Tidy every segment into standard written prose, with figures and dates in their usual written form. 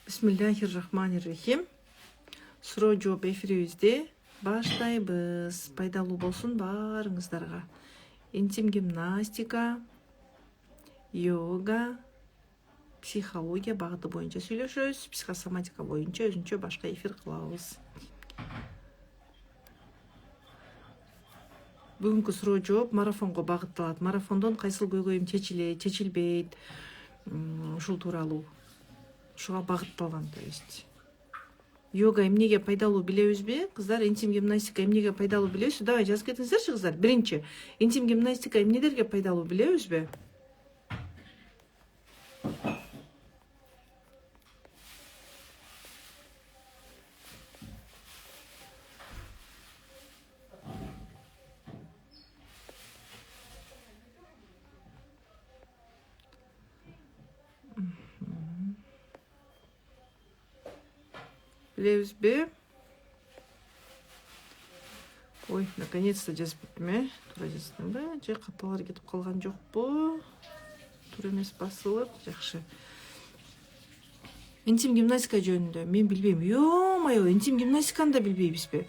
Bismillahirrahmanirrahim. Суроо жооп эфирибизди баштайбыз. Пайдалуу болсун баарыңыздарга. Интим гимнастика, йога, психология багыты боюнча сүйлөшөбүз. Психосоматика боюнча өзүнчө башка эфир кылабыз. Бүгүнкү суроо жооп марафонго багытталат. Марафондон кайсыл көйгөйүм чечилет, чечилбейт, ушул тууралуу. Ушуга багытталган, то есть. Йога эмнеге пайдалуу билебизби? Кыздар, интим гимнастика эмнеге пайдалуу билебизби? Давай жазып кетиңиздерчи, кыздар. Биринчи, интим гимнастика эмнелерге пайдалуу билебизби? Билебизби? Ой, наконец-то жазып кеттим, Туура жаздымбы? Же каталар кетип калган жокпу? Туура эмес басылып, жакшы. Интим гимнастика жөнүндө мен билбейм. Ё-моё, интим гимнастиканы да билбейбизби?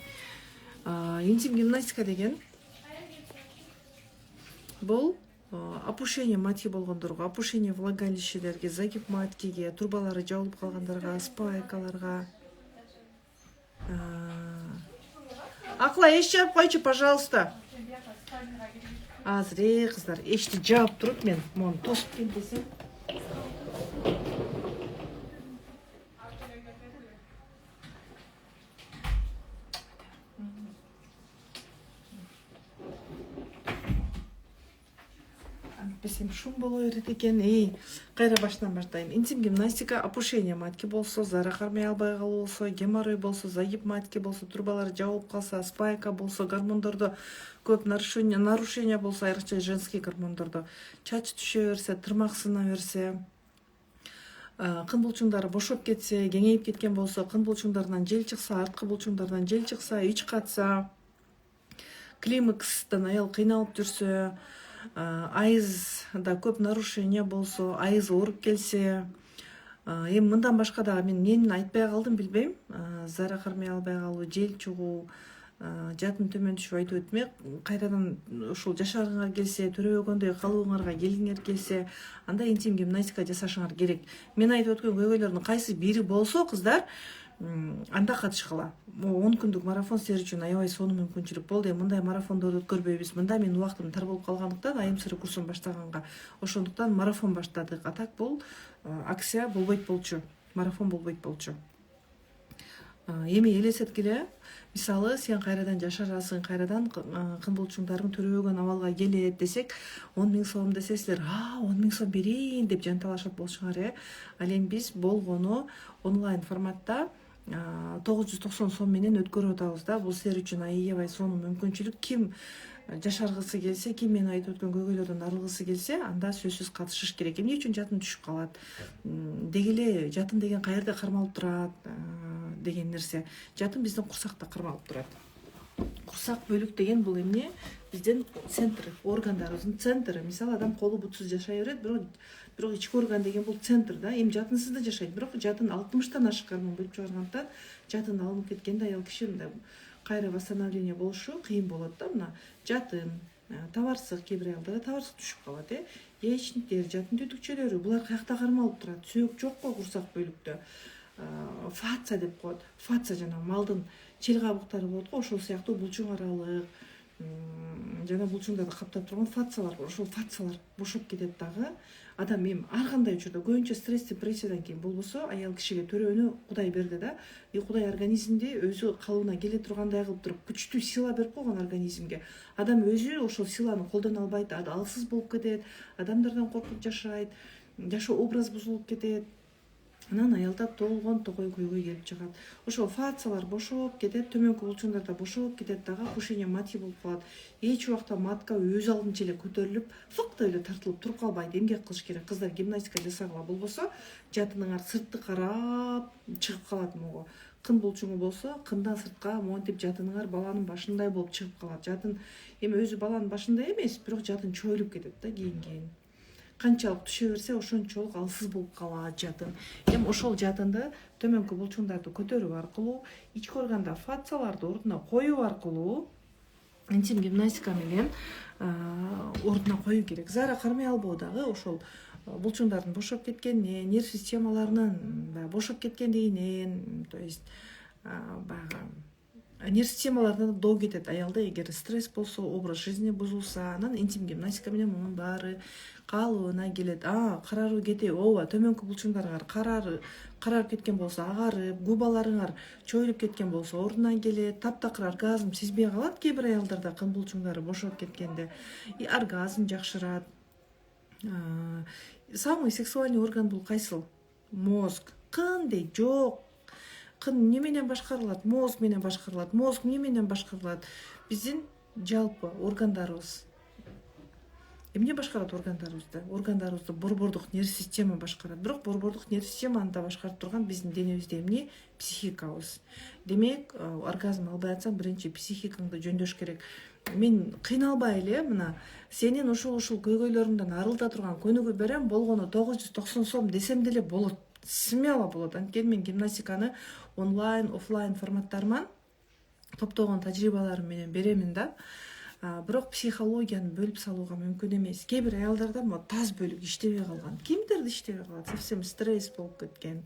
Интим гимнастика деген бул опушение матки болгондорго, опушение влагалищелерге, загиб маткиге, трубалары жабылып калгандарга, спайкаларга. Акла, эч жаап койчу, пожалуйста. Азыр кыздар, эчти жаап туруп мен мону тосуп келдесем. Бесем шум боло берет экен. Кайра баштан баштайм. Интим гимнастика опушение матки болсо, зара кармай албай калуу болсо, геморрой болсо, загиб матки болсо, трубалары жабылып калса, спайка болсо, гормондордо көп нарушение болсо, айрыкча женский гормондордо чач түшө берсе, тырмак сына берсе, кын булчуңдары бошоп кетсе, кеңейип кеткен болсо, кын булчуңдарынан жел чыкса, арткы булчуңдардан жел чыкса, ич катса, климакстан аял кыйналып жүрсө, айызда көп нарушение болсо, айыз ооруп келсе, эми мындан башка дагы мен эмнени айтпай калдым билбейм. Зара кармай албай калуу, жел чыгуу, жатын төмөн түшүп айтып өтмөк. Кайрадан ушул жашагыңар келсе, төрөбөгөндөй калууңарга келгиңер келсе, анда интим гимнастика жасашыңар керек. Мен айтып өткөн көйгөйлөрдүн кайсы бири болсо, кыздар, анда катышкыла. 10 күндүк марафон силер үчүн аябай сонун мүмкүнчүлүк болду. Мындай марафондорду өткөрбөйбүз. Мында менин убактым тар болуп калгандыктан, айым сыры курсун баштаганга, ошондуктан марафон баштадык. Атак бул акция болбойт болчу, марафон болбойт болчу. Эми элестеткиле, мисалы сен кайрадан жашарасың, кайрадан кын булчуңдарың төрөбөгөн абалга келет десек, 10 000 сом десе силер, 10 000 сом берейин деп жанталашат болушуңар. Ал эми биз болгону онлайн форматта 990 сом менен өткөрүп атабыз да. Бул силер үчүн аябай сонун мүмкүнчүлүк. Ким жашаргысы келсе, ким мен айтып өткөн көйгөйлөрдөн арылгысы келсе, анда сөзсүз катышыш керек. Эмне үчүн жатын түшүп калат? Деги эле жатын деген каерде кармалып турат деген нерсе. Жатын биздин курсакта кармалып турат. Курсак бөлүк деген бул эмне? Биздин центр, органдарыбыздын центры. Мисалы адам колу бутсуз жашай берет, бирок ички орган деген бул центр да. Эми жатынсыз да жашайт, бирок жатын 60тан ашык гормон бөлүп чыгаргандыктан жатын алынып кеткенде аял киши мындай кайра восстановление болушу кыйын болот да. Мына жатын, табарсык, кээ бир аялдарда табарсык түшүп калат, яичниктер, жатын түтүкчөлөрү, булар каякта кармалып турат? Сөөк жокпу курсак бөлүктө? Фаца деп коет. Фаца жана малдын чел кабыктары болот го, ошол сыяктуу булчуң аралык жана булчуңдарды каптап турган фацалар бар. Ошол фацалар бошоп кетет дагы. Адам эми ар кандай учурда, көбүнчө стресс, депрессиядан кийин болбосо, аял кишиге төрөнү Кудай берди да. Кудай организмди өзү калыбына келе тургандай кылып туруп күчтүү сила берип койгон организмге. Адам өзү ошол силаны колдоно албайт, алсыз болуп кетет, адамдардан коркуп жашайт, жашоо образ бузулуп кетет. Анан аялда толгон токой көйгөй келип чыгат. Ошол фацалар бошоп кетет, төмөнкү булчуңдарда бошоп кетет дагы, опушение матки болуп калат. Эч убакта матка өз алдынча эле көтөрүлүп, фык деп эле тартылып туруп калбайт. Эмгек кылыш керек. Кыздар, гимнастика жасагыла болбосо, жатыныңар сыртты карап чыгып калат могу. Кын булчуңу болсо, кындан сыртка монтип жатыныңар баланын башындай болуп чыгып калат. Жатын эми өзү баланын башындай эмес, бирок жатын чоюлуп кетет да кийин. канчалык түшө берсе ошончолук алсыз болуп калат жатын. Эми ошол жатынды төмөнкү булчуңдарды көтөрүп аркылуу, ички органда фасцияларды ордуна коюу аркылуу интим гимнастика менен ордуна коюу керек. Зара Кармаялбоо дагы ошол булчуңдардын бошоп кеткенинен, нерв системаларынын бошоп кеткендигинен, то есть баягы нерв системаларынан доо кетет аялда. Эгер стресс болсо, образ жизни бузулса, анан интим гимнастика менен мунун баары калыбына келет. Караруу кетеби? Ооба, төмөнкү булчуңдарыңар карарып кеткен болсо агарып, губаларыңар чоюлуп кеткен болсо ордуна келет. Таптакыр оргазм сезбей калат кээ бир аялдарда кын булчуңдары бошоп кеткенде. Оргазм жакшырат. Самый сексуальный орган бул кайсыл? Мозг. Кын дейт, жок. Кын эмне менен башкарылат? Мозг менен башкарылат. Мозг эмне менен башкарылат? Биздин жалпы органдарыбыз. Эмне башкарат органдарыбызды? Органдарыбызды борбордук нерв система башкарат. Бирок борбордук нерв системаны да башкарып турган биздин денебизде эмне? Психикабыз. Демек, оргазм албай атсаң, биринчи психикаңды жөндөш керек. Мен кыйналбай эле мына сенин ушул көйгөйлөрүңдөн арылта турган көнүгүү берем, болгону 990 сом десем деле болот. Смело болот. Анткени мен гимнастиканы онлайн, офлайн форматтарынан топтогон тажрыйбаларым менен беремин да. Бирок психологияны бөлүп салууга мүмкүн эмес. Кээ бир аялдарда таз бөлүк иштебей калган. Кимдирди иштебей калат? Совсем стресс болуп кеткен,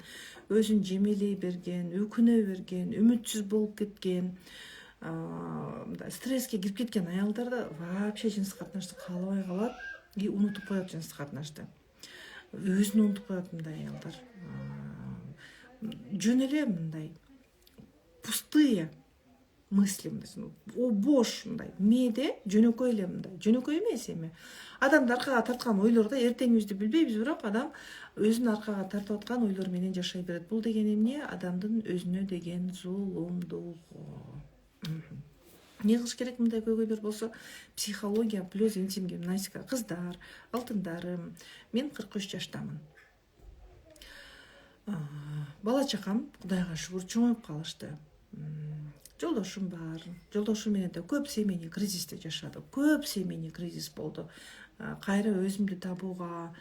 өзүн жемелей берген, өкүнө берген, үмүтсүз болуп кеткен, стресске кирип кеткен аялдарда вообще жыныстык катнашты каалабай калат и унутуп коет жыныстык катнашты. Өзүн унутуп коет мындай аялдар. Жөн эле мындай пустые мысли, бош мындай мээде жөнөкөй эле мындай. Жөнөкөй эмес эми. Адамды аркага тарткан ойлорду эртеңибизди билбейбиз, бирок адам өзүн аркага тартып аткан ойлор менен жашай берет. Бул деген эмне? Адамдын өзүнө деген зулумдугу. Не кылыш керек мындай көйгөйлөр болсо? Психология плюс интим гимнастика. Кыздар, алтындарым, мен 43 жаштамын. Бала чакам Кудайга шүгүр чоңоюп калышты. Жолдошум бар. Жолдошум менен да көп семейный кризисте жашадык. Көп семейный кризис болду. Кайра өзүмдү табууга,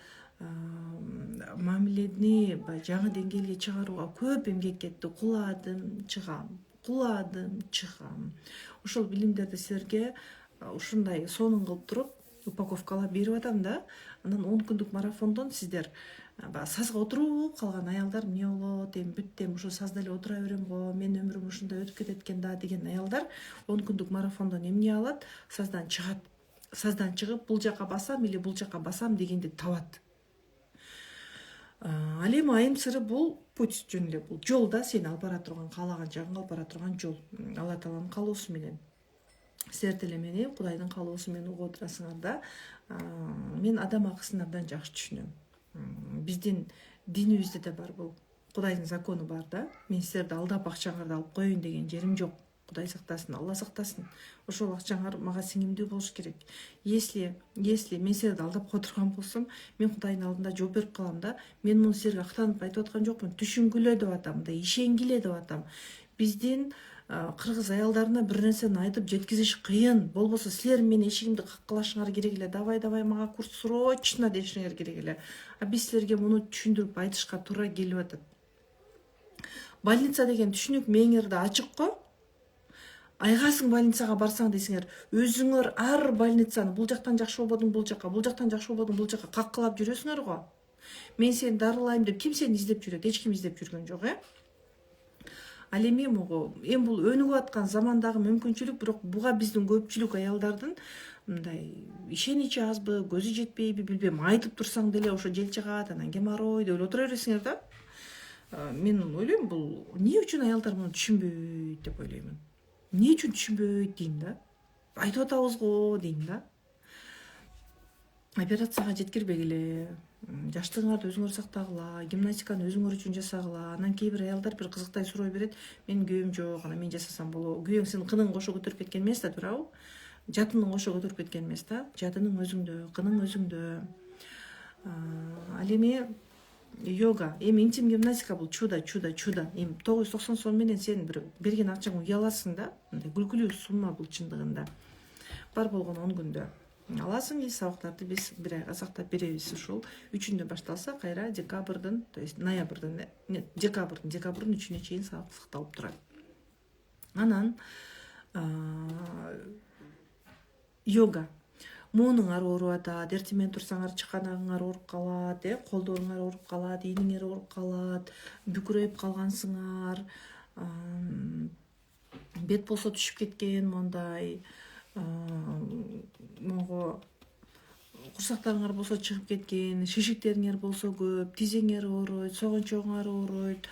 мамилени жаңы деңгээлге чыгарууга көп эмгек кетти. Куладым, чыгам. Куладым, чыгам. Ошол билимдерди силерге ушундай сонун кылып туруп упаковкалап берип атам да. Анан 10 күндүк марафондон сиздер сазга отуруп калган аялдар эмне болот, эми бүттүм, ушу сазда эле отура берем го, менин өмүрүм ушундай өтүп кетет экен да деген аялдар 10 күндүк марафондон эмне алат? Саздан чыгат. Саздан чыгып бул жака басам или бул жака басам дегенди табат. Ал эми айым сыры бул путь жөн эле, бул жол да, сени алып бара турган, каалаган жагыңа алып бара турган жол. Алла тааланын каалоосу менен. Силер деле мени Кудайдын каалоосу менен угуп отурасыңар да. Мен адам акысын абдан жакшы түшүнөм. Биздин динибизде да бар бул. Кудайдын закону бар да. Мен силерди алдап акчаңарды алып коеюн деген жерим жок. Кудай сактасын, Алла сактасын. Ошол акчаңар мага сиңимдүү болуш керек. Если мен силерди алдап кое турган болсом, мен Кудайдын алдында жооп берип калам да. Мен муну силерге актанып айтып аткан жокмун. Түшүнгүлө деп атам, да, ишенгиле деп атам. Биздин кыргыз аялдарына бир нерсени айтып жеткизиш кыйын. Болбосо силер менин эшигимди каккылашыңар керек эле. Давай мага курс срочно дешиңер керек эле. Биз силерге муну түшүндүрүп айтышка туура келип атат. Больница деген түшүнүк мээңерде ачык го. Айгасың больницага барсаң десеңер, өзүңөр ар больницаны бул жактан жакшы болбодуң, бул жака, бул жактан жакшы болбодуң, бул жака каккылап жүрөсүңөр го. Мен сени дарылайм деп ким сени издеп жүрөт? Эч ким издеп жүргөн жок, Ал эми могу, эми бул өнүгүп аткан замандагы мүмкүнчүлүк, бирок буга биздин көпчүлүк аялдардын мындай ишеничи азбы, көзү жетпейби, билбейм, айтып турсаң деле ошо жел чыгат, анан геморрой деп отура бересиңер да. Мен ойлойм, бул эмне үчүн аялдар муну түшүнбөйт деп ойлоймун. Эмне үчүн түшүнбөйт дейм да. Айтып атабыз го дейм да. Операцияга жеткирбегиле, жаштыгыңарды өзүңөр сактагыла, гимнастиканы өзүңөр үчүн жасагыла. Анан кээ бир аялдар бир кызыктай суроо берет, менин күйөөм жок, анан мен жасасам болобу? Күйөөң сенин кының кошо көтөрүп кеткен эмес да, туурабы? Жатының кошо көтөрүп кеткен эмес да, жатының өзүңдө, кының өзүңдө. Ал эми йога, эми интим гимнастика бул чудо. Эми 990 сом менен сен бир берген акчаңы уяласың да. Мындай күлкүлүү сумма бул чындыгында. Бар болгону 10 күндө. аласың и сабактарды биз бир айга сактап беребиз. Ушул 3-үндө башталса кайра декабрдын, то есть ноябрдын, декабрдын 3-үнө чейин сабак сакталып турат. Анан йога. Муунуңар ооруп атат, эртең турсаңар чыканагыңар ооруп калат, колдоруңар ооруп калат, ийниңер ооруп калат, бүкүрөйүп калгансыңар, бет болсо түшүп кеткен мондай, могу курсактарыңар болсо чыгып кеткен, шишиктериңер болсо көп, тизеңер ооруйт, согончогуңар ооруйт,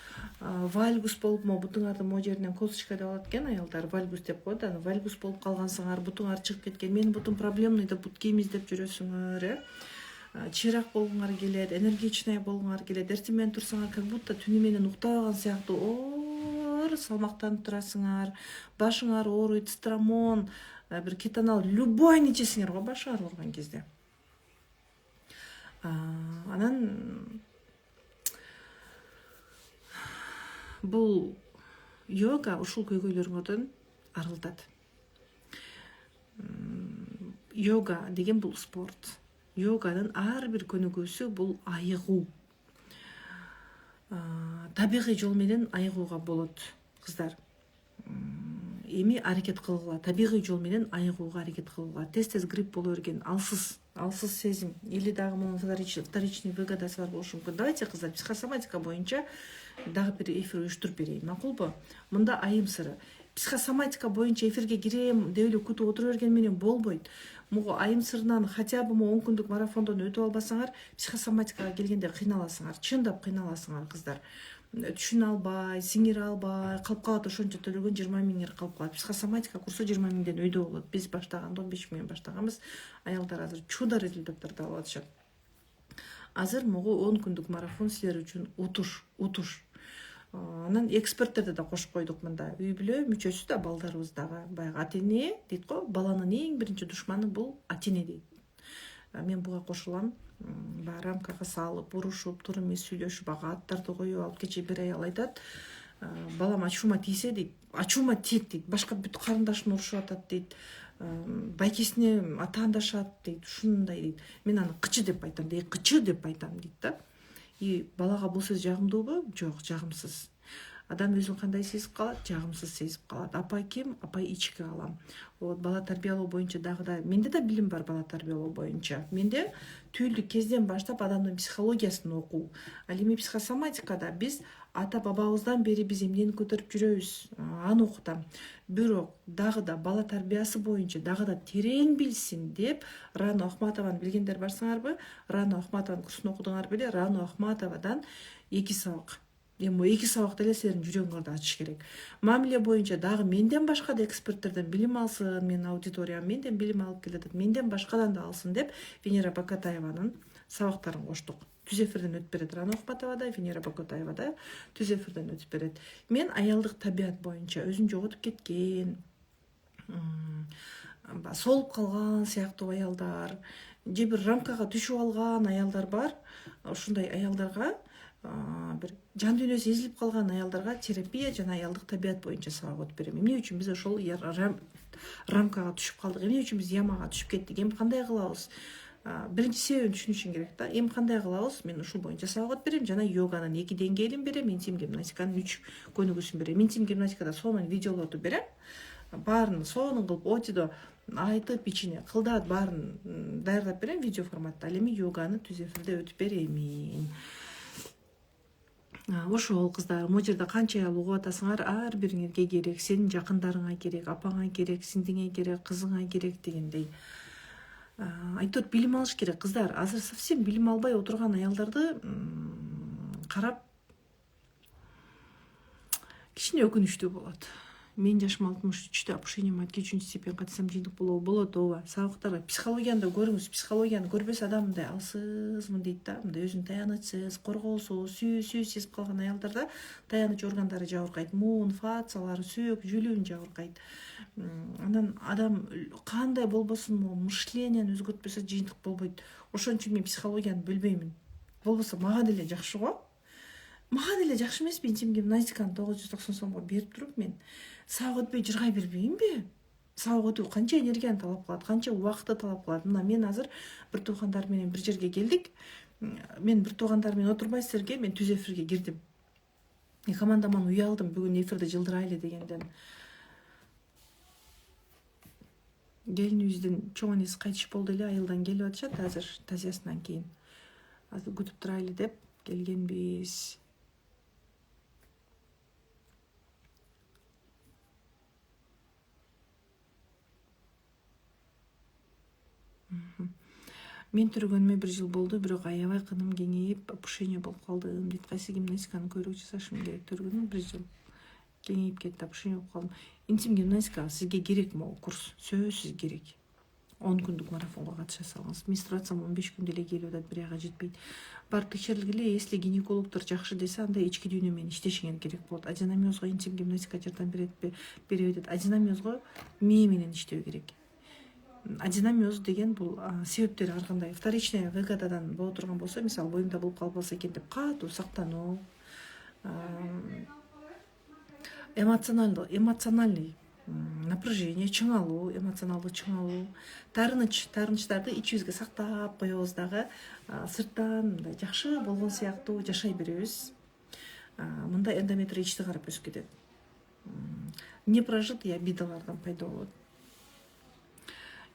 вальгус болуп, бутуңардын могу жеринен косточка деп алат экен аялдар, вальгус деп коет. Аны вальгус болуп калгансыңар, бутуңар чыгып кеткен, менин бутум проблемный деп бут кийим издеп жүрөсүңөр, чыйрак болгуңар келет, энергичный болгуңар келет, эртең турсаңар как будто түнү менен уктабаган сыяктуу оор салмактанып турасыңар, башыңар ооруйт, стромон, бир кетанал, любойн ичесиңер го башыңар ооруган кезде. Анан бул йога ушул көйгөйлөрүңөрдөн арылтат. Йога деген бул спорт. Йоганын ар бир көнүгүүсү бул айыгуу. Табигый жол менен айыгууга болот, кыздар. Эми аракет кылгыла, табигый жол менен айыгууга аракет кылгыла. Тез грипп боло берген, алсыз сезим или дагы мунун вторичный выгодасы бар болушу мүмкүн. Давайте, кыздар, психосоматика боюнча дагы бир эфир уюштуруп берейин, макулбу? Мында айым сыры. Психосоматика боюнча эфирге кирем деп эле күтүп отура берген менен болбойт. Могу айым сырынан хотя бы 10 күндүк марафондон өтүп албасаңар, психосоматикага келгенде кыйналасыңар, чындап кыйналасыңар, кыздар. Түшүнө албай, сиңире албай калып калат, ошончо төлөгөн 20 000 калып калат. Психосоматика курсу 20 000ден өйдө болот. Биз баштаганда 15 000 баштаганбыз. Аялдар азыр чудо результаттарды алып атышат. Азыр могу 10 күндүк марафон силер үчүн утуш. Анан эксперттерди да кошуп койдук мында. Үй бүлө мүчөсү да, балдарыбыз дагы. Баягы ата-эне дейт го, баланын эң биринчи душманы бул ата-эне дейт. Мен буга кошулам. Рамкага салып, урушуп, туура эмес сүйлөшүп, ага аттарды коюп алып, кече бир аял айтат, балам ачуума тийсе дейт, ачуума тиет дейт, башка бүт карындашын урушуп атат дейт, байкесине атаандашат дейт, ушундай дейт. Мен аны кычы деп айтам дейт да. И балага бул сөз жагымдуубу? Жок, жагымсыз. Адам өзүн кандай сезип калат? Жагымсыз сезип калат. Апай ким? Апай ички алам. Вот бала тарбиялоо боюнча дагы да менде да билим бар бала тарбиялоо боюнча. Менде түйүлдүк кезден баштап адамдын психологиясын окуу. Ал эми психосоматикада биз ата бабабыздан бери биз эмнени көтөрүп жүрөбүз, аны окутам. Бирок дагы да бала тарбиясы боюнча дагы да терең билсин деп Рано Ахматованы билгендер барсыңарбы? Рано Ахматованын курсун окудуңар беле? Рано Ахматовадан 2 сабак. Эми 2 сабакта эле силердин жүрөгүңөрдү ачыш керек. Мамиле боюнча дагы менден башка да эксперттерден билим алсын, менин аудиториям менден билим алып келатат, менден башкадан да алсын деп Венера Бакатаеванын сабактарын коштук. Түз эфирден өтүп берет Рано Ахматова, Венера Бакатаева да түз эфирден өтүп берет. Мен аялдык табият боюнча өзүн жоготуп кеткен, солуп калган сыяктуу аялдар, же бир рамкага түшүп алган аялдар бар. Ушундай аялдарга, бир жан дүйнөсү эзилип калган аялдарга терапия жана аялдык табият боюнча сабак өтүп берем. Эмне үчүн биз ошол рамкага түшүп калдык? Эмне үчүн биз ямага түшүп кеттик? Эми кандай кылабыз? Биринчи себебин түшүнүшүң керек да. Эми кандай кылабыз? Мен ушул боюнча сабак өтүп берем, жана йоганын 2 деңгээлин берем, интим гимнастиканын 3 көнүгүүсүн берем. Интим гимнастикада сонун видеолорду берем. Баарын сонун кылып, отидо айтып, ичине кылдат, баарын даярдап берем видео форматта. Ал эми йоганы түз эфирде өтүп берем. Ошол кыздар, могу жерде канча аял угуп атасыңар, ар бириңерге керек, сенин жакындарыңа керек, апаңа керек, сиңдиңе керек, кызыңа керек дегендей. Айтор билим алыш керек, кыздар. Азыр совсем билим албай отурган аялдарды карап кичине өкүнүчтүү болот. Мен жашым 63-тө, опушением от 3-чү степень катсам жыйынтык болот, ооба. Сабактарга психологияны да көрүңүз. Психологияны көрбөс адам мындай алсызмын дейт да, мындай өзүн таянычсыз, коргоосуз, сүйүү сезип калган аялдарда таяныч органдары жабыркайт, муун, фациялары, сөөк, жүлүн жабыркайт. Анан адам кандай болбосун, мышлениени өзгөртпөсө жыйынтык болбойт. Ошон үчүн мен психологияны бөлбөймүн. Болбосо мага деле жакшы го. Мага деле жакшы эмеспи интим гимнастиканы 990 сомго берип туруп мен сабак өтпөй жыргай бербейинби? сабак өтүү канча энергияны талап кылат, канча убакытты талап кылат. Мына мен азыр бир туугандар менен бир жерге келдик. Мен бир туугандар менен отурбай силерге мен түз эфирге кирдим. Командаман уялдым бүгүн эфирди жылдырайлы дегенден. Келинибиздин чоң энеси кайтыш болду эле, айылдан келип атышат азыр тазиясынан кийин. Азыр күтүп турайлы деп келгенбиз. Мен түргөнүмө 1 жыл болду, бирок аябай кыным кеңейип, опушение болуп калдым дейт. Кайсы гимнастиканын көрүк жасашым керек. Түргөнүм 1 жыл кеңейип кетти, опушение болуп калдым. Интим гимнастика сизге керек могу курс, сөзсүз керек. 10 күндүк марафонго катыша салыңыз. Менструациям 15 күндө эле келип атат, бир айга жетпейт. Барып текшергиле, если гинекологдор жакшы десе, анда ички дүйнө менен иштешиңер керек болот. Аденомиозго интим гимнастика жардам беретпи? Беребейт. Аденомиозго мээ менен иштөө керек. Аденомиоз деген бул себептери ар кандай. Вторичная выгодадан боло турган болсо, мисалы боюмда болуп калып алса экен деп катуу сактануу, эмоциональный напряжение, чыңалуу, эмоционалдуу чыңалуу, таарынычтарды ичибизге сактап коебуз дагы, сырттан мындай жакшы болгон сыяктуу жашай беребиз. Мында эндометрий ичти карап өсүп кетет. Непрожитые обидалардан пайда болот.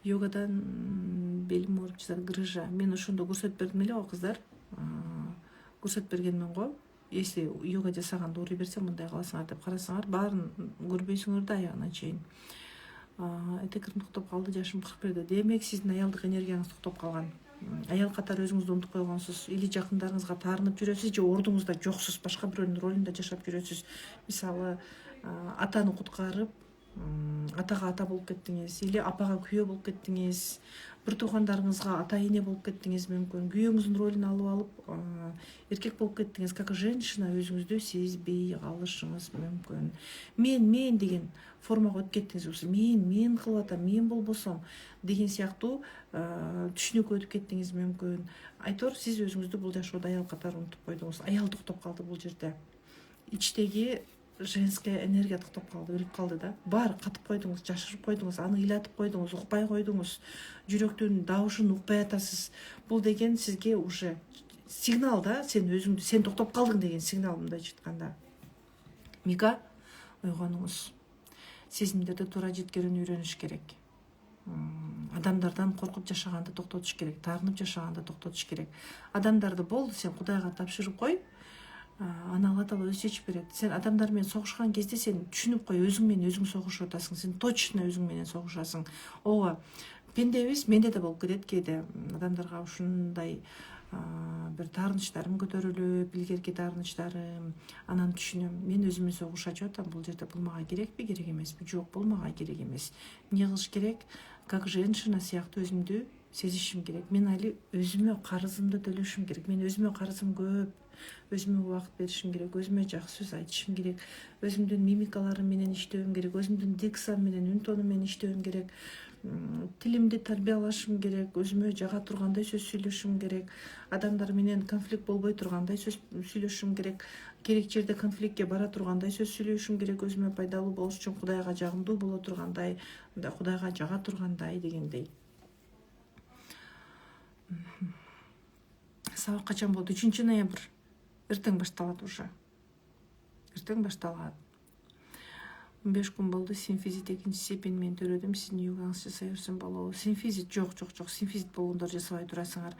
Йогадан белим ооруп жатат, грыжа. Мен ошондо көрсөтүп бердим эле го кыздар. Көрсөтүп бергенмен го, если йога жасаганды ууруй берсем, мындай кыласыңар деп карасаңар, баарын көрбөйсүңөр да аягына чейин. Этекирим токтоп калды, жашым 41. Демек, сиздин аялдык энергияңыз токтоп калган. Аял катары өзүңүздү унутуп койгонсуз, или жакындарыңызга таарынып жүрөсүз, же ордуңузда жоксуз, башка бирөөнүн ролунда жашап жүрөсүз. Мисалы, атаны куткарып, атага ата болуп кеттиңиз, или апага күйөө болуп кеттиңиз, бир туугандарыңызга ата эне болуп кеттиңиз мүмкүн, күйөөңүздүн ролун алып алып, эркек болуп кеттиңиз. Как женщина өзүңүздү сезбей калышыңыз мүмкүн. Мен деген формага өтүп кеттиңиз болсо, мен кылып атам, мен болбосом деген сыяктуу түшүнүккө өтүп кеттиңиз мүмкүн. Айтор, сиз өзүңүздү бул жашоодо аял катары унутуп койдуңуз. Аял токтоп калды бул жерде. Ичтеги женская энергия токтоп калды, өлүп калды да. Бар катып койдуңуз, жашырып койдуңуз, аны ыйлатып койдуңуз, укпай койдуңуз, жүрөктүн дабышын укпай атасыз. Бул деген сизге уже сигнал да, сен токтоп калдың деген сигнал, мындайча айтканда. Мига, ойгонуңуз. Сезимдерди туура жеткирүүнү үйрөнүш керек. Адамдардан коркуп жашаганды токтотуш керек, таарынып жашаганды токтотуш керек. Адамдарды болду, сен Кудайга тапшырып кой, аны Алла Таала өзү чечип берет. Сен адамдар менен согушкан кезде сен түшүнүп кой, өзүң менен өзүң согушуп атасың, сен точно өзүң менен согушасың. Ооба, пендебиз, менде да болуп кетет кээде. Адамдарга ушундай бир таарынычтарым көтөрүлүп, илгерки таарынычтарым, анан түшүнөм, мен өзүмө согушачу атам, бул жерде бул мага керекпи, керек эмеспи? Жок, бул мага керек эмес. Эмне кылыш керек? Как женщина сыяктуу өзүмдү сезишим керек. Мен али өзүмө карызымды төлөшүм керек. Мен өзүмө карызым көп. Өзүмө убакыт беришим керек, өзүмө жакшы сөз айтышым керек, өзүмдүн мимикаларым менен иштөөм керек, өзүмдүн дикциям менен, үн тонум менен иштөөм керек, тилимди тарбиялашым керек, өзүмө жага тургандай сөз сүйлөшүм керек, адамдар менен конфликт болбой тургандай сөз сүйлөшүм керек, керек жерде конфликтке бара тургандай сөз сүйлөшүм керек, өзүмө пайдалуу болуш үчүн, Кудайга жагымдуу боло тургандай, Кудайга жага тургандай дегендей. Сабак качан болду? 3 ноябрь. Эртең башталат уже. Эртең башталат. 15 күн болду. Синфизит 2 степень мен төрөдүм. Сиздин йогаңыз жасай берсем болобу? Синфизит жок. Синфизит болгондор жасабай турасыңар.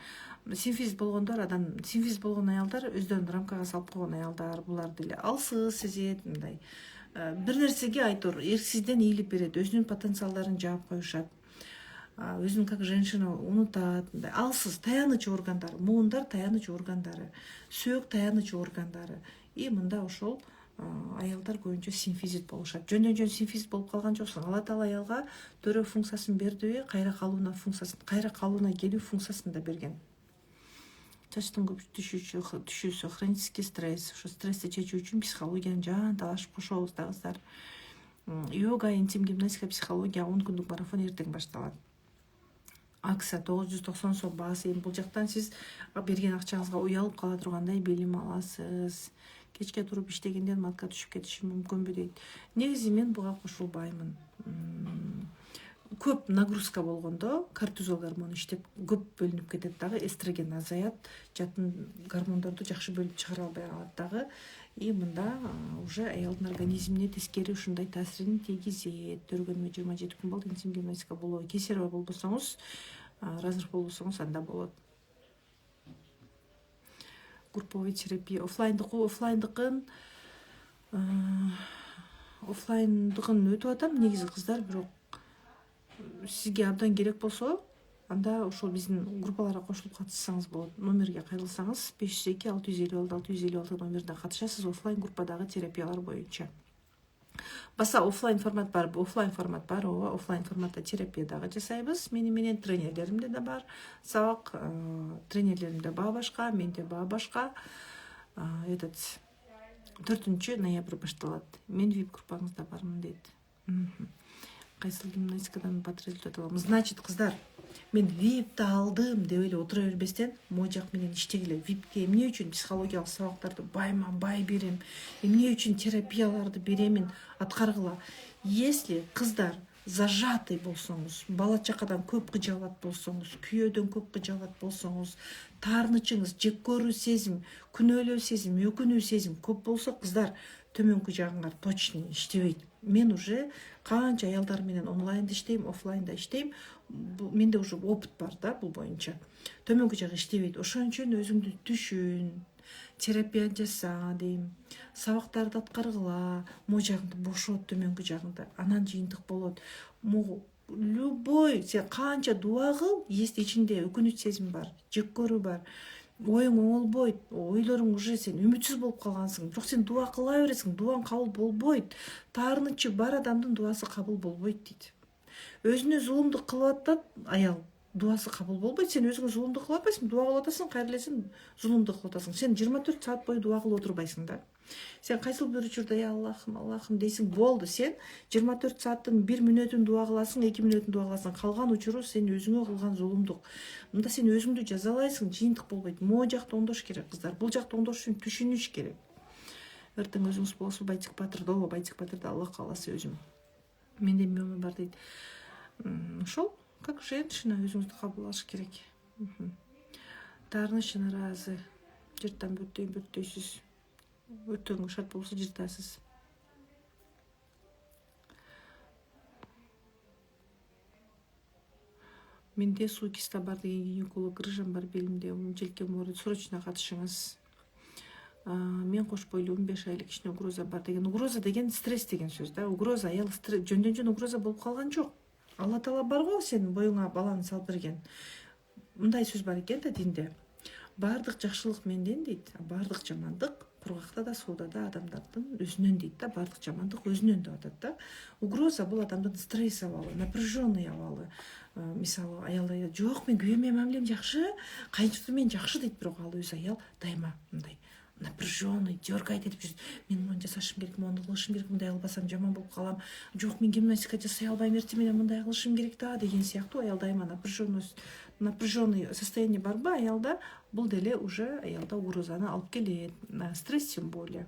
Синфизит болгондор синфизит болгон аялдар өздөрүн рамкага салып койгон аялдар, булар деле алсыз сезет, мындай. Бир нерсеге айтор, эрксизден ийилип берет, өзүнүн потенциалдарын жаап коюшат. Өзүн как женщина унутат, алсыз, таяныч органдары, муундар таяныч органдары, сөөк таяныч органдары. И мында ошол аялдар көбүнчө синфизит болушат. Жөн синфизит болуп калган жоксуң. Алла Таала аялга төрө функциясын бердиби, кайра калууна келүү функциясын да берген. Чачтын көп түшүүсү, хронический стресс, ошо стрессти чечүү үчүн психологияны жан талашып кошобуз да кыздар. Йога, интим гимнастика, психология 10 күндүк марафон эртең башталат. Акция 990 сом баасы. Бул жактан сиз берген акчаңызга уялып кала тургандай билим аласыз. Кечке туруп иштегенден матка түшүп кетиши мүмкүнбү дейт. Негизи мен буга кошулбаймын. көп нагрузка болгондо кортизол гормону иштеп көп бөлүнүп кетет дагы, эстроген азаят, жатын гормондорду жакшы бөлүп чыгара албай калат дагы. И мында уже аялдын организмине тескери ушундай таасирин тийгизет. Төргөнүмө 27 күн болду, интим гимнастика болобу, кесарево болбосоңуз, разрыв болбосоңуз анда болот. Групповой терапия оффлайндыкын өтүп атам негизи кыздар, бирок сизге абдан керек болсо, анда ошол биздин группаларга кошулуп катышсаңыз болот. Номерге кайрылсаңыз 502-656-656 номерине катышасыз оффлайн группадагы терапиялар боюнча. Баса оффлайн формат бар, ооба, оффлайн форматта терапия дагы жасайбыз. Менен тренерлеримде да бар. Сабак тренерлеримде баа башка, менде баа башка. 4 ноябрь башталат. Мен VIP группаңызда бармын дейт. Кайсыл гимнастикадан бат результат алам. Значит, кыздар, мен VIP'ти алдым деп эле отура бербестен, можак менен иштегиле. VIP'ке эмне үчүн психологиялык сабактарды байма-бай берем, эмне үчүн терапияларды беремин, аткаргыла. Если кыздар зажатый болсоңуз, бала чакадан көп кыжалат болсоңуз, күйөөдөн көп кыжалат болсоңуз, таарынычыңыз, жек көрүү сезим, күнөөлөө сезим, өкүнүү сезим көп болсо, кыздар төмөнкү жагыңар точно иштебейт. Мен уже канча аялдар менен онлайнда иштейм, оффлайнда иштейм. Менде уже опыт бар да бул боюнча. Төмөнкү жагы иштебейт. Ошон үчүн өзүңдү түшүн, терапия жаса дейм. Сабактарды аткаргыла, жагыңды бошот төмөнкү жагыңда. Анан жыйынтык болот. Любой сен канча дуа кыл, если ичинде өкүнүч сезим бар, жек көрүү бар, оюң оңолбойт, ойлоруң уже сен үмүтсүз болуп калгансың, бирок сен дуа кыла бересиң, дуаң кабыл болбойт. Таарынычы бар адамдын дуасы кабыл болбойт дейт. Өзүнө зулумдук кылып атат аял, дуасы кабыл болбойт. Сен өзүңө зулумдук кылып атпайсың, дуа кылып атасың, кайра эле сен зулумдук кылып атасың. Сен 24 саат бою дуа кылып отурбайсың да. Сен кайсыл бир учурда Аллахым дейсиң, болду. Сен 24 сааттын 1 мүнөтүн дуа кыласың, 2 мүнөтүн дуа кыласың. Калган учуру сен өзүңө кылган зулумдук. Мында сен өзүңдү жазалайсың, жыйынтык болбойт. Жакты оңдош керек, кыздар. Бул жакты оңдош үчүн түшүнүш керек. Эртең өзүңүз болосуз Байтик Батырда, Байтик Батырда Аллах кааласа өзүм. Менде мөмө бар дейт. Ошол как женщина өзүңүздү кабыл алыш керек. Таарыныч наразы, жырттан бөттөйсүз. Өтөң шарт болсо жыртасыз. Менде суикиста бар деген гинеколог, грыжам бар белимде, желкем ооруйт, срочно катышыңыз. Мен кош бойлуумун 5 айлык кичине угроза бар деген. Угроза деген стресс деген сөз да. Угроза аял жөндөн угроза болуп калган жок. Алла Таала бар го сенин боюңа баланы салып берген. Мындай сөз бар экен да динде. Бардык жакшылык менден дейт, бардык жамандык кургакта да, сууда да адамдардын өзүнөн дейт да, бардык жамандык өзүнөн деп атат да. Угроза бул адамдын стресс абалы, напряженный абалы. Мисалы аял жок, мен күйөөм менен мамилем жакшы, кайынчысы мен жакшы дейт, бирок ал өзү аял дайыма мындай напряженный, дергайт этип жүрүп, мен муну жасашым керек, муну кылышым керек, мындай кылбасам жаман болуп калам. Жок, мен гимнастика жасай албайм, эртең менен мындай кылышым керек да деген сыяктуу аял дайыма напряженный состояние барбы аялда, бул деле уже аялда угрозаны алып келет. Стресс тем более.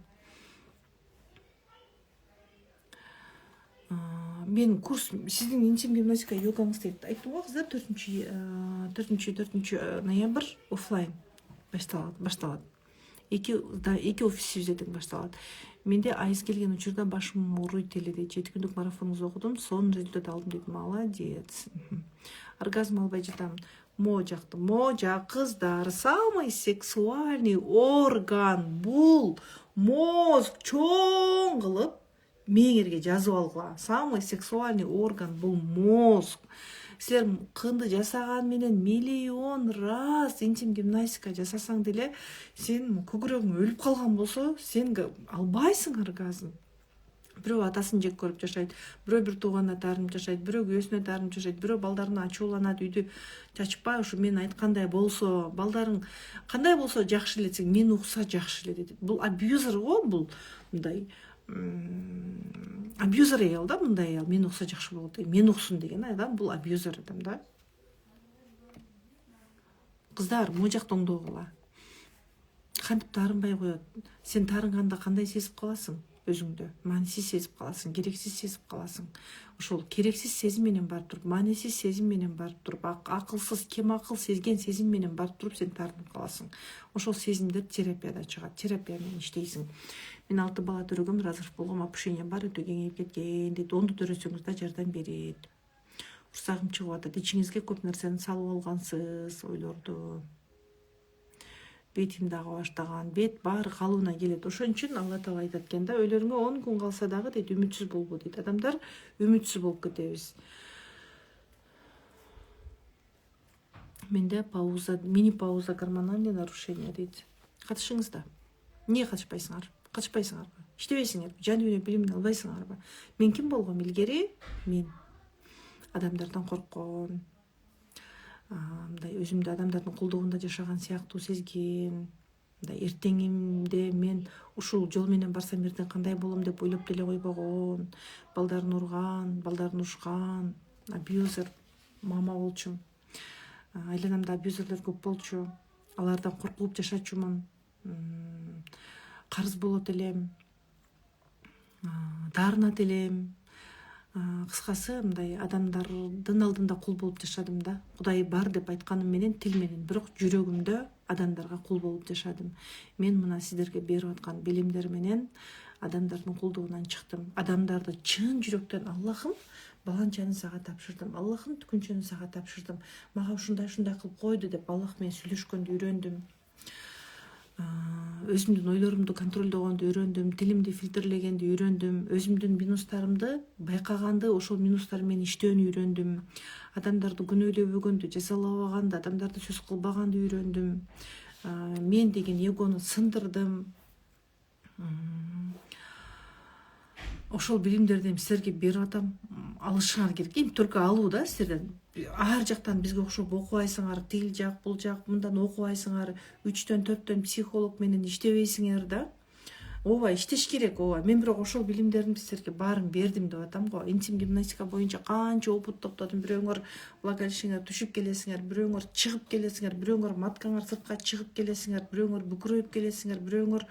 Мен курс, сиздин интим гимнастика йогаңыз дейт. Айттым го кыздар, 4 ноябрь оффлайн башталат. Эки офисибизде башталат. Менде айыз келген учурда башым ооруйт эле дейт. 7 күндүк марафонуңузду окудум, сонун результат алдым дейт. Молодец. Оргазм албай жатам. Можак кыздар, самый сексуальный орган бул мозг чоң кылып мээңерге жазып алгыла. Самый сексуальный орган бул мозг. Силер кынды жасаган менен миллион раз интим гимнастика жасасаң деле, сен көкүрөгүң өлүп калган болсо, сен албайсың оргазм. Бирөө атасын жек көрүп жашайт, бирөө бир тууганына таарынып жашайт, бирөө күйөөсүнө таарынып жашайт, бирөө балдарына ачууланат, үйдү чачпай, ушу мен айткандай болсо, балдарың кандай болсо жакшы эле десең, мен укса жакшы эле дейт. Бул абьюзер го, бул мындай абьюзер аял да, мындай аял мен укса жакшы болот дейт. Мен уксун деген адам бул абьюзер адам да. Кыздар, можакты оңдогула. Кантип таарынбай коет. Сен таарынганда кандай сезип каласың? өзүңдө маанисиз сезип каласың, керексиз сезип каласың. Ошол керексиз сезим менен барып туруп, маанисиз сезим менен барып туруп, акылсыз, кем акыл сезген сезим менен барып туруп сен тартынып каласың. Ошол сезимдер терапияда чыгат, терапия менен иштейсиң. Мен 6 бала төрөгөм, разрыв болгом, опушением бар, өтө кеңейип кеткен дейт. Онду төрөсөңүз да жардам берет. Урсагым чыгып атат, ичиңизге көп нерсени салып алгансыз, ойлорду. Бетим дагы баштаган, бет баары калыбына келет. Ошон үчүн Алла Таала айтат экен да, өлөрүңө 10 күн калса дагы дейт, үмүтсүз болбо дейт. Адамдар үмүтсүз болуп кетебиз. Менде пауза, мини пауза гормональный нарушение дейт. Катышыңыз да. Эмне катышпайсыңар? Катышпайсыңарбы? Иштебейсиңерби? Жан дүйнө билимин албайсыңарбы? Мен ким болгом илгери? Мен адамдардан корккон, мындай өзүмдү адамдардын кулдугунда жашаган сыяктуу сезген, мындай эртеңимде мен ушул жол менен барсам эртең кандай болом деп ойлоп деле койбогон, балдарын урган, балдарын урушкан, абьюзер мама болчумун. Айланамда абьюзерлер көп болчу. Алардан коркуп жашачумун. Карыз болот элем, дарынат элем. Кыскасы, мындай адамдардын алдында кул болуп жашадым да. Кудай бар деп айтканым менен, тил менен, бирок жүрөгүмдө адамдарга кул болуп жашадым. Мен мына сиздерге берип аткан билимдер менен адамдардын кулдугунан чыктым. Адамдарды чын жүрөктөн Аллахым баланчаны сага тапшырдым. Аллахым түкүнчөнү сага тапшырдым. Мага ушундай кылып койду деп Аллах менен сүйлөшкөндү үйрөндүм. Өзүмдүн ойлорумду контролдогонду үйрөндүм, тилимди фильтрлегенди үйрөндүм, өзүмдүн минустарымды байкаганды, ошол минустар менен иштөөнү үйрөндүм. Адамдарды күнөөлөбөгөндү, жазалабаганды, адамдарды сөз кылбаганды үйрөндүм. Мен деген эгону сындырдым. Ошол билимдерди силерге берип атам, алышыңар керек. Эми только алуу да силерден. Ар жактан бизге окшоп окубайсыңар, тил жак, бул жак, мындан окубайсыңар, 3-төн 4-төн психолог менен иштебейсиңер да. Ооба, иштеш керек, ооба. Мен бирок ошол билимдердин силерге баарын бердим деп атам го. Интим гимнастика боюнча канча опыт топтодум. Бирөөңөр влагалищеңер түшүп келесиңер, бирөөңөр чыгып келесиңер, бирөөңөр маткаңар сыртка чыгып келесиңер, бирөөңөр бүкүрөйүп келесиңер, бирөөңөр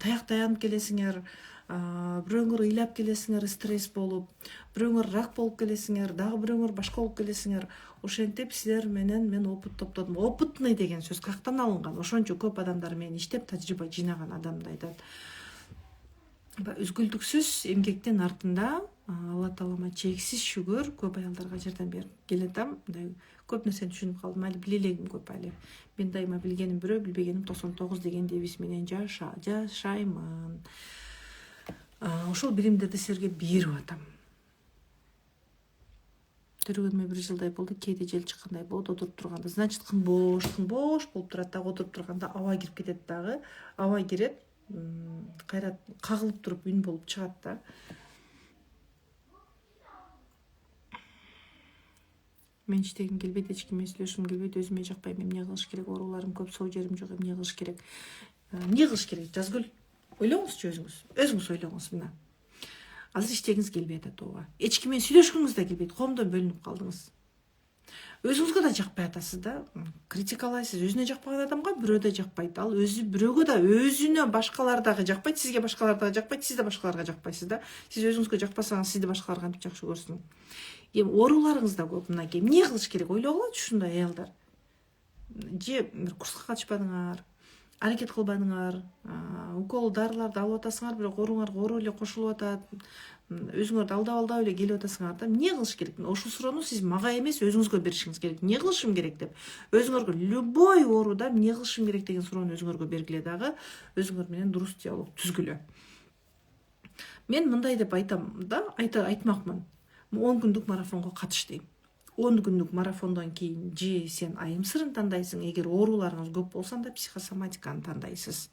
таяк таянып келесиңер, бирөөңөр ыйлап келесиңер стресс болуп, бирөөңөр рак болуп келесиңер, дагы бирөөңөр башка болуп келесиңер. Ошентип силер менен мен опыт топтодум. Опытный деген сөз каяктан алынган? Ошончо көп адамдар менен иштеп тажрыйба жыйнаган адамды айтат. Үзгүлтүксүз эмгектин артында Алла Таалама чексиз шүгүр, көп аялдарга жардам берип келатам. Мындай көп нерсени түшүнүп калдым, али биле элегим көп али. Мен дайыма билгеним бирөө, билбегеним 99 деген девиз менен жашаймын. Ошол билимдерди силерге берип атам. Төрөгөнүмө 1 жылдай болду, кээде жел чыккандай болот, отуруп турганда, значит, кын бош болуп турат дагы, отуруп турганда аба кирип кетет дагы. Аба кирет, кайра кагылып туруп үн болуп чыгат да. Мен иштегим келбейт, эч ким менен сүйлөшкүм келбейт, өзүмө жакпайм, эмне кылыш керек, ооруларым көп, соо жерим жок, эмне кылыш керек? Эмне кылыш керек? Жазгүл, ойлоңузчу өзүңүз ойлоңуз мына. Азыр иштегиңиз келбей атат, ооба. Эч ким менен сүйлөшкүңүз да келбейт, коомдон бөлүнүп калдыңыз. Өзүңүзгө да жакпай атасыз да, критикалайсыз. Өзүнө жакпаган адамга бирөө да жакпайт. Ал өзү бирөөгө да, өзүнө башкалар дагы жакпайт, сизге башкалар дагы жакпайт, сиз да башкаларга жакпайсыз да. Сиз өзүңүзгө жакпасаңыз, сизди башкалар кантип жакшы көрсүн? Эми ооруларыңыз да көп мынакей. Эмне кылыш керек? Ойлогулачы ушундай аялдар. Же курска катышпадыңар, аракет кылбадыңар, укол дарыларды алып атасыңар, бирок ооруңарга оору эле кошулуп атат. Өзүңөрдү алдап эле келип атасыңар да. Эмне кылыш керек? Ошол суроону сиз мага эмес, өзүңүзгө беришиңиз керек. Эмне кылышым керек деп. Өзүңөргө любой ооруда эмне кылышым керек деген суроону өзүңөргө бергиле дагы, өзүңөр менен дурус диалог түзгүлө. Мен мындай деп айтам да, айтмакмын. 10 күндүк марафонго катыш дейм. 10 күндүк марафондон кийин же сен айым сырын тандайсың, эгер ооруларыңыз көп болсо анда психосоматиканы тандайсыз.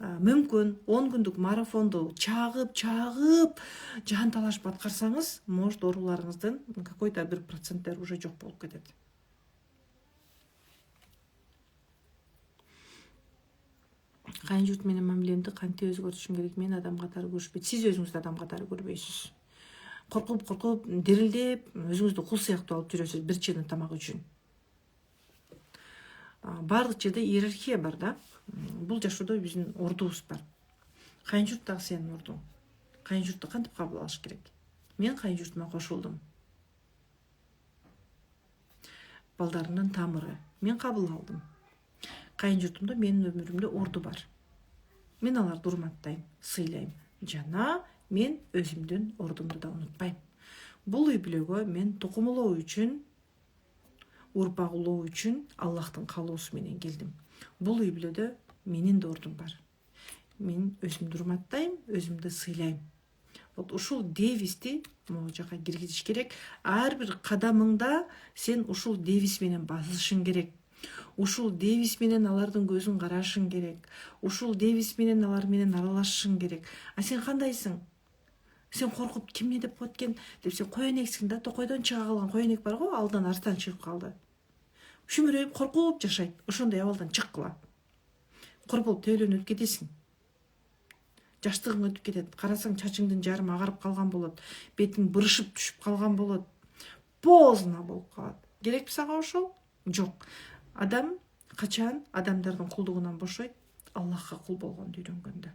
Мүмкүн 10 күндүк марафонду чагып, жан талашып аткарсаңыз, может ооруларыңыздын какой-то бир проценттери уже жок болуп кетет. Кайын журт менен мамилемди кантип өзгөртүшүм керек? Мен адам катары көрүшпөйт. Сиз өзүңүздү адам катары көрбөйсүз. Коркуп, дирилдеп, өзүңүздү кул сыяктуу алып жүрөсүз бир чыйны тамак үчүн. Баардык жерде иерархия бар да. Бул жашоодо биздин ордубуз бар. Кайын журт дагы сенин урдуң. Кайын журтты кантип кабыл алыш керек? Мен кайын журтума кошулдум. Балдарымдын тамыры. Мен кабыл алдым. Кайын журтумда менин өмүрүмдө орду бар. Мен аларды урматтайм, сыйлайм. Жана мен өзүмдүн ордумду да унутпайм. Бул үй бүлөгө мен тукумулоо үчүн, урпак улоо үчүн Аллахтын каалоосу менен келдим. Бул үй бүлөдө менин да ордум бар. Мен өзүмдү урматтайм, өзүмдү сыйлайм. Вот ушул девизди могу жака киргизиш керек. Ар бир кадамыңда сен ушул девиз менен басышың керек. Ушул девиз менен алардын көзүн карашың керек. Ушул девиз менен алар менен аралашышың керек. А сен кандайсың? Сен коркуп ким эмне деп коет экен деп сен коенексиң да, токойдон чыга калган коенек бар го, алдан арстан чыгып калды. Шүмүрөйүп коркуп жашайт. Ошондой абалдан чыккыла. Кор болуп төөлөнүп кетесиң. Жаштыгың өтүп кетет. Карасаң чачыңдын жарымы агарып калган болот. Бетиң бырышып түшүп калган болот. Поздно болуп калат. Керекпи сага ошол? Жок. Адам качан адамдардын кулдугунан бошойт? Аллахка кул болгонду үйрөнгөндө.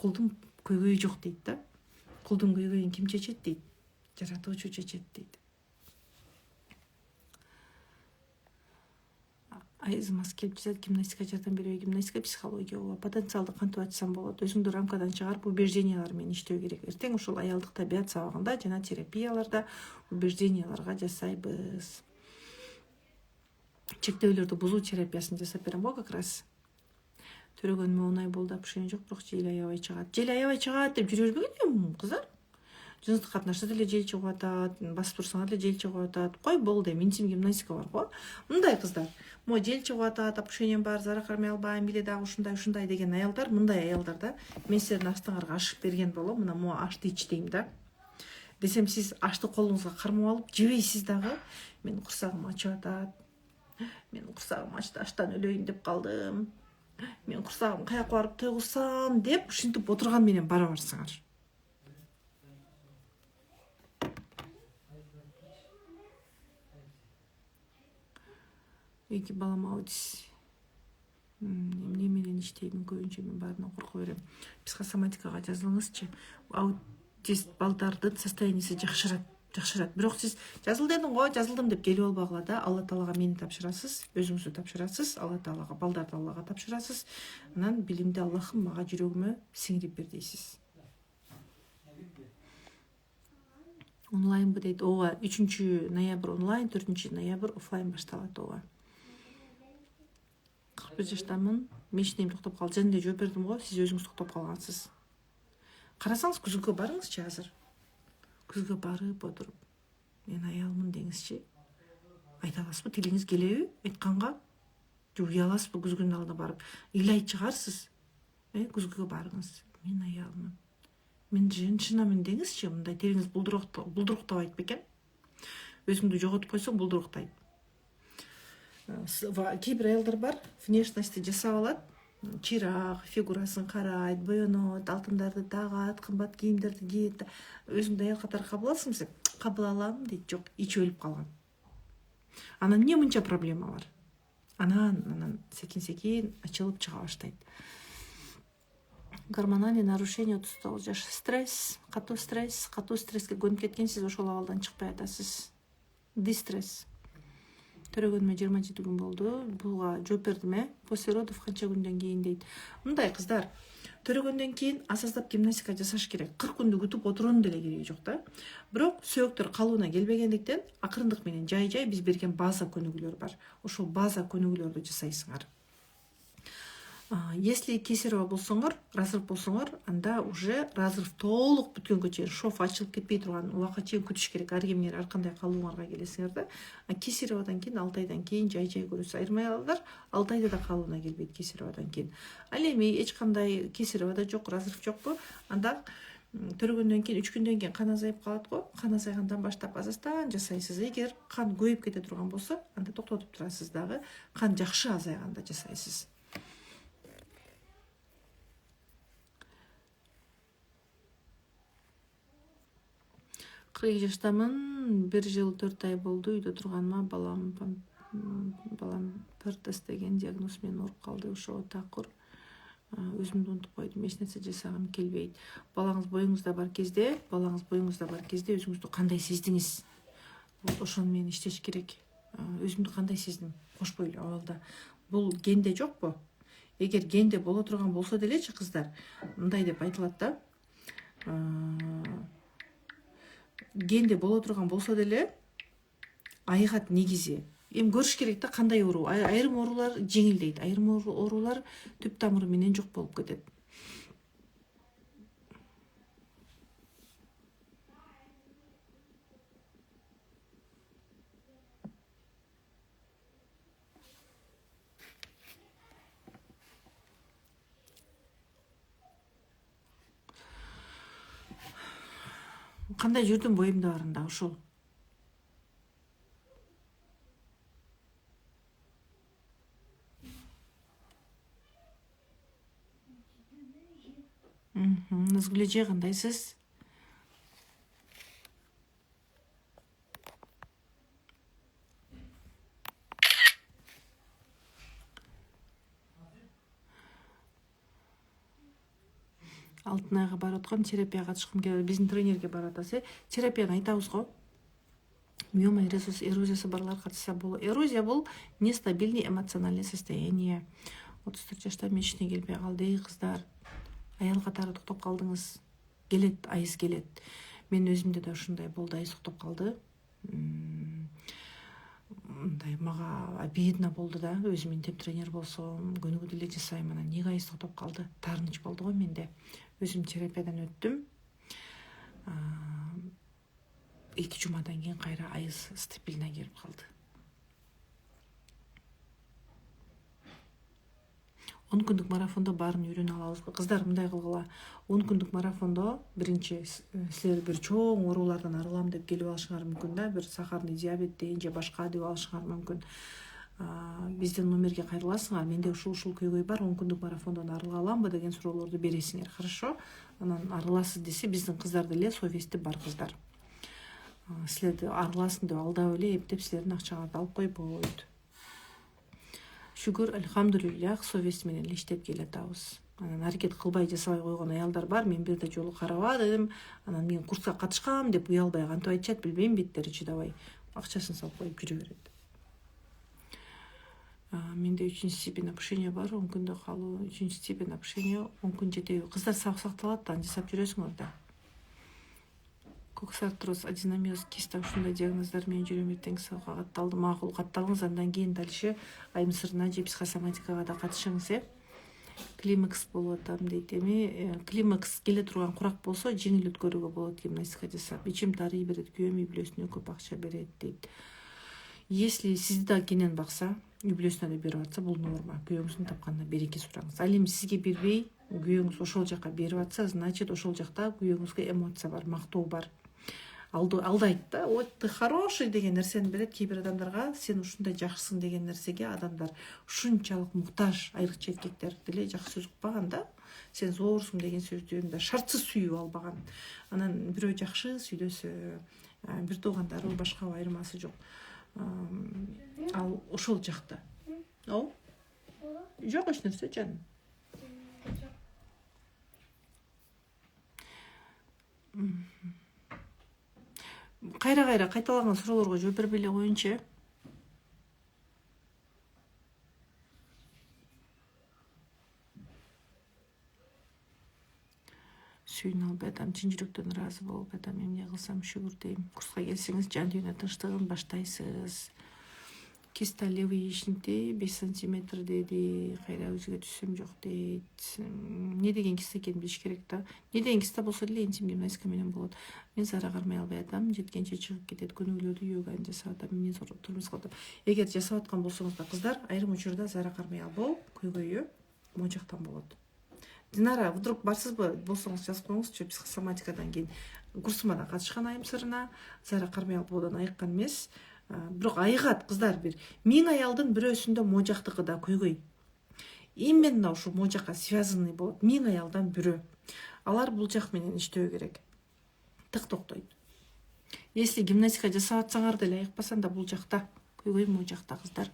Кулдун көйгөйү жок дейт да. Кулдун көйгөйүн ким чечет дейт? Жаратуучу чечет дейт. Айзымас келип жатат, гимнастика жардам бербей, гимнастика психология болот. Потенциалды кантип ачсам болот? Өзүңдү рамкадан чыгарып, убеждениялар менен иштөө керек. Эртең ушул аялдык табият сабагында жана терапияларда убежденияларга жасайбыз. Чектөөлөрдү бузуу терапиясын жасап берем го как раз. Төрөгөнүмө оңай болду, апшен жок, бирок жел аябай чыгат. Жел аябай чыгат деп жүрө бербегин кыздар. Жыныстык катнашта деле жел чыгып атат, басып турсаңар деле жел чыгып атат. Кой болду, минтим гимнастика бар го. Мындай кыздар, мо жел чыгып атат, апшенем бар, зара кармай албайм, или дагы ушундай деген аялдар, мындай аялдарда мен силердин астыңарга ашык берген болом, мына мо ашты ич дейм да. Десем сиз ашты колуңузга кармап алып жебейсиз дагы. Мен курсагым ачып атат. Мен курсагым ачты, аштан өлөйүн деп калдым. Мен курсагым каяка барып тойгузсам деп ушинтип отурган менен бара барсаңар. Эки балам аутист. Эмне менен иштеймин, көбүнчө мен баарынан корко берем. Психосоматикага жазылыңызчы. Аутист балдардын состояниясы жакшырат. Бирок сиз жазыл дедиң го, жазылдым деп келип албагыла да. Алла Таалага мени тапшырасыз, өзүңүздү тапшырасыз, Алла Таалага, балдарды Аллага тапшырасыз. Анан билимди Аллахым мага жүрөгүмө сиңирип бер дейсиз. Онлайнбы дейт. Ооба, 3 ноябрь онлайн, 4 ноябрь офлайн башталат. Ооба. 41 жаштамын. Мешнем токтоп калды. Жана жооп бердим го, сиз өзүңүз токтоп калгансыз. Карасаңыз күзгүгө барыңызчы азыр. Күзгүгө барып отуруп, мен аялмын деңизчи. Айта аласызбы, тилиңиз келеби айтканга? Же уя аласызбы күзгүнүн алдына барып? Ыйлайт чыгарсыз. Күзгүгө барыңыз. Мен аялмын. Мен женщинамын деңизчи. Мындай тилиңиз булдуруктабайт бекен? Өзүңдү жоготуп койсоң булдуруктайт. Кейбир аялдар бар, внешности жасап алат. Чирак, фигурасын карайт, боенот, алтындарды тагат, кымбат кийимдерди кийет. Өзүңдү аял катары кабыл аласың десем, кабыл алам дейт. Жок, ичи өлүп калган. Анан эмне мынча проблема бар? Анан секин ачылып чыга баштайт. Гормональный нарушение 39 жаш. Стресс, катуу стресске көнүп кеткенсиз, ошол абалдан чыкпай атасыз. Дистресс. Төрөгөнүмө 27 күн болду. Буга жооп бердим, после родов канча күндөн кийин дейт. Мындай кыздар, төрөгөндөн кийин асаздап гимнастика жасаш керек. 40 күндү күтүп отуруунун деле кереги жок да. Бирок сөөктөр калууна келбегендиктен акырындык менен жай биз берген база көнүгүүлөр бар. Ошол база көнүгүүлөрдү жасайсыңар. Если кесарево болсоңор, разрыв болсоңор, анда уже разрыв толук бүткөнгө чейин, шов ачылып кетпей турган убакка чейин күтүш керек. Ар кимдер ар кандай калууңарга келесиңер да. Кесареводон кийин 6 айдан кийин жай көрөсүз. Айырмай аялдар 6 айда да калууна келбейт кесареводон кийин. Ал эми эч кандай кесаревода жок, разрыв жокпу? Анда төрөгөндөн кийин 3 күндөн кийин кан азайып калат го. Кан азайгандан баштап азастан жасайсыз. Эгер кан көйүп кете турган болсо, анда токтотуп турасыз дагы. Кан жакшы азайганда жасайсыз. 42 жаштамын, 1 жыл 4 ай болду үйдө турганыма. Балам ПРТС деген диагноз менен ооруп калды. Ошого такыр өзүмдү унутуп койдум, эч нерсе жасагым келбейт. Балаңыз боюңузда бар кезде өзүңүздү кандай сездиңиз? Ошону менен иштеш керек. Өзүмдү кандай сездим? Кошпой эле абалда. Бул генде жокпу? Эгер генде боло турган болсо делечи кыздар, мындай деп айтылат да. Генде боло турган болсо деле айыгат негизи. Эми көрүш керек да кандай оору. Айрым оорулар жеңилдейт, айрым оорулар түп тамыры менен жок болуп кетет. Кандай жүрдүм боюмда ушул. Назгүлэже кандайсыз? Алтын айга барып аткан, терапияга катышкым келет. Биздин тренерге барып атасы. Терапияны айтабыз го. Миома эрозиясы барлар катышса болот. Эрозия бул нестабильный эмоциональный состояние. 34 жашта мен ишине келбей калды, кыздар. Аял катары токтоп калдыңыз. Келет, айыз келет. Мен өзүмдө да ушундай болду, айыз токтоп калды. Мындай мага обидно болду да. Өзүм интип тренер болсом, көнүгүү деле жасайм, анан эмнеге айыз токтоп калды? Таарыныч болду го менде. Өзүм терапиядан өттүм. 2 жумадан кийин кайра айыз стабильно келип калды. 10 күндүк марафондо баарын үйрөнө алабызбы? Кыздар, мындай кылгыла. 10 күндүк марафондо биринчи силер бир чоң оорулардан арылам деп келип алышыңар мүмкүн да, бир сахарный диабет дейин же башка деп алышыңар мүмкүн. Биздин номерге кайрыласыңар. Менде ушул көйгөй бар, 10 күндүк марафондон арыла аламбы деген суроолорду бересиңер. Хорошо? Анан арыласыз десе, биздин кыздар деле совести бар кыздар. Силерди арыласың деп алдап эле эптеп силердин акчаңарды алып койбойт. Шүгүр, альхамдулиллах, совесть менен иштеп келатабыз. Анан аракет кылбай жасабай койгон аялдар бар. Мен бир да жолу карабадым. Анан мен курска катышкам деп уялбай кантип айтышат билбейм, беттери чыдабай акчасын салып коюп жүрө берет. Менде 3 степень опушение бар, 10 күндө калуу, 3 степень опушение, 10 күн жетеби. Кыздар сакталат да, жасап жүрөсүңөр да. Коксартроз, аденомиоз, киста ушундай диагноздар менен жүрөм, эртең катталды. Макул, катталыңыз, андан кийин дальше айымсырына же психосоматикага да катышыңыз. Климакс болуп атам дейт. Эми климакс келе турган курак болсо жеңил өткөрүүгө болот гимнастика жасап. Ичим тарый берет, күйөөм үй бүлөсүнө көп акча берет дейт. Если сизди да кенен бакса, үй бүлөсүнө да берип атса, бул норма. Күйөөңүздүн тапканына береке сураңыз. Ал эми сизге бербей, күйөөңүз ошол жака берип атса, значит ошол жакта күйөөңүзгө эмоция бар, мактоо бар. Алдайт да, ой, ты хороший деген нерсени берет. Кээ бир адамдарга сен ушундай жакшысың деген нерсеге адамдар ушунчалык муктаж, айрыкча эркектер деле жакшы сөз укпаган да. Сен зорсуң деген сөздөн да шартсыз сүйүп албаган. Анан бирөө жакшы сүйлөсө, бир туугандарыбы башкабы айырмасы жок. Ал ошол жакта. Жок эч нерсе жаным. Кайра кайталаган суроолорго жооп берип эле коеюнчу. Сүйүнө албай атам, чын жүрөктөн ыраазы болуп атам, эмне кылсам шүгүр дейм. Курска келсеңиз жан дүйнө тынчтыгын баштайсыз. Киста левый яичникте 5 сантиметр деди, кайра өзүгө түшсөм жок дейт. Не деген киста экенин билиш керек да. Не деген киста болсо деле интим гимнастика менен болот. Мен зара кармай албай атам, жеткенче чыгып кетет. Көнүгүүлөрдү йоганы жасап атам, эмне турмуш кылып атам. Эгер жасап аткан болсоңуз да кыздар, айрым учурда зара кармай албоо көйгөйү моңжактан болот. Динара, вдруг барсызбы, болсоңуз жазып коюңузчу, психосоматикадан кийин курсума да катышкан айымсырына, зара кармай албоодон айыккан эмес. Бирок айыгат кыздар, бир 1000 аялдын бирөөсүндө моңжактыгы да көйгөй. Именно ушул моңжакка связанный болот. 1000 аялдан бирөө. Алар бул жак менен иштөө керек. Тык токтойт. Если гимнастика жасап атсаңар деле айыкпасаң да бул жакта көйгөй моңжакта кыздар.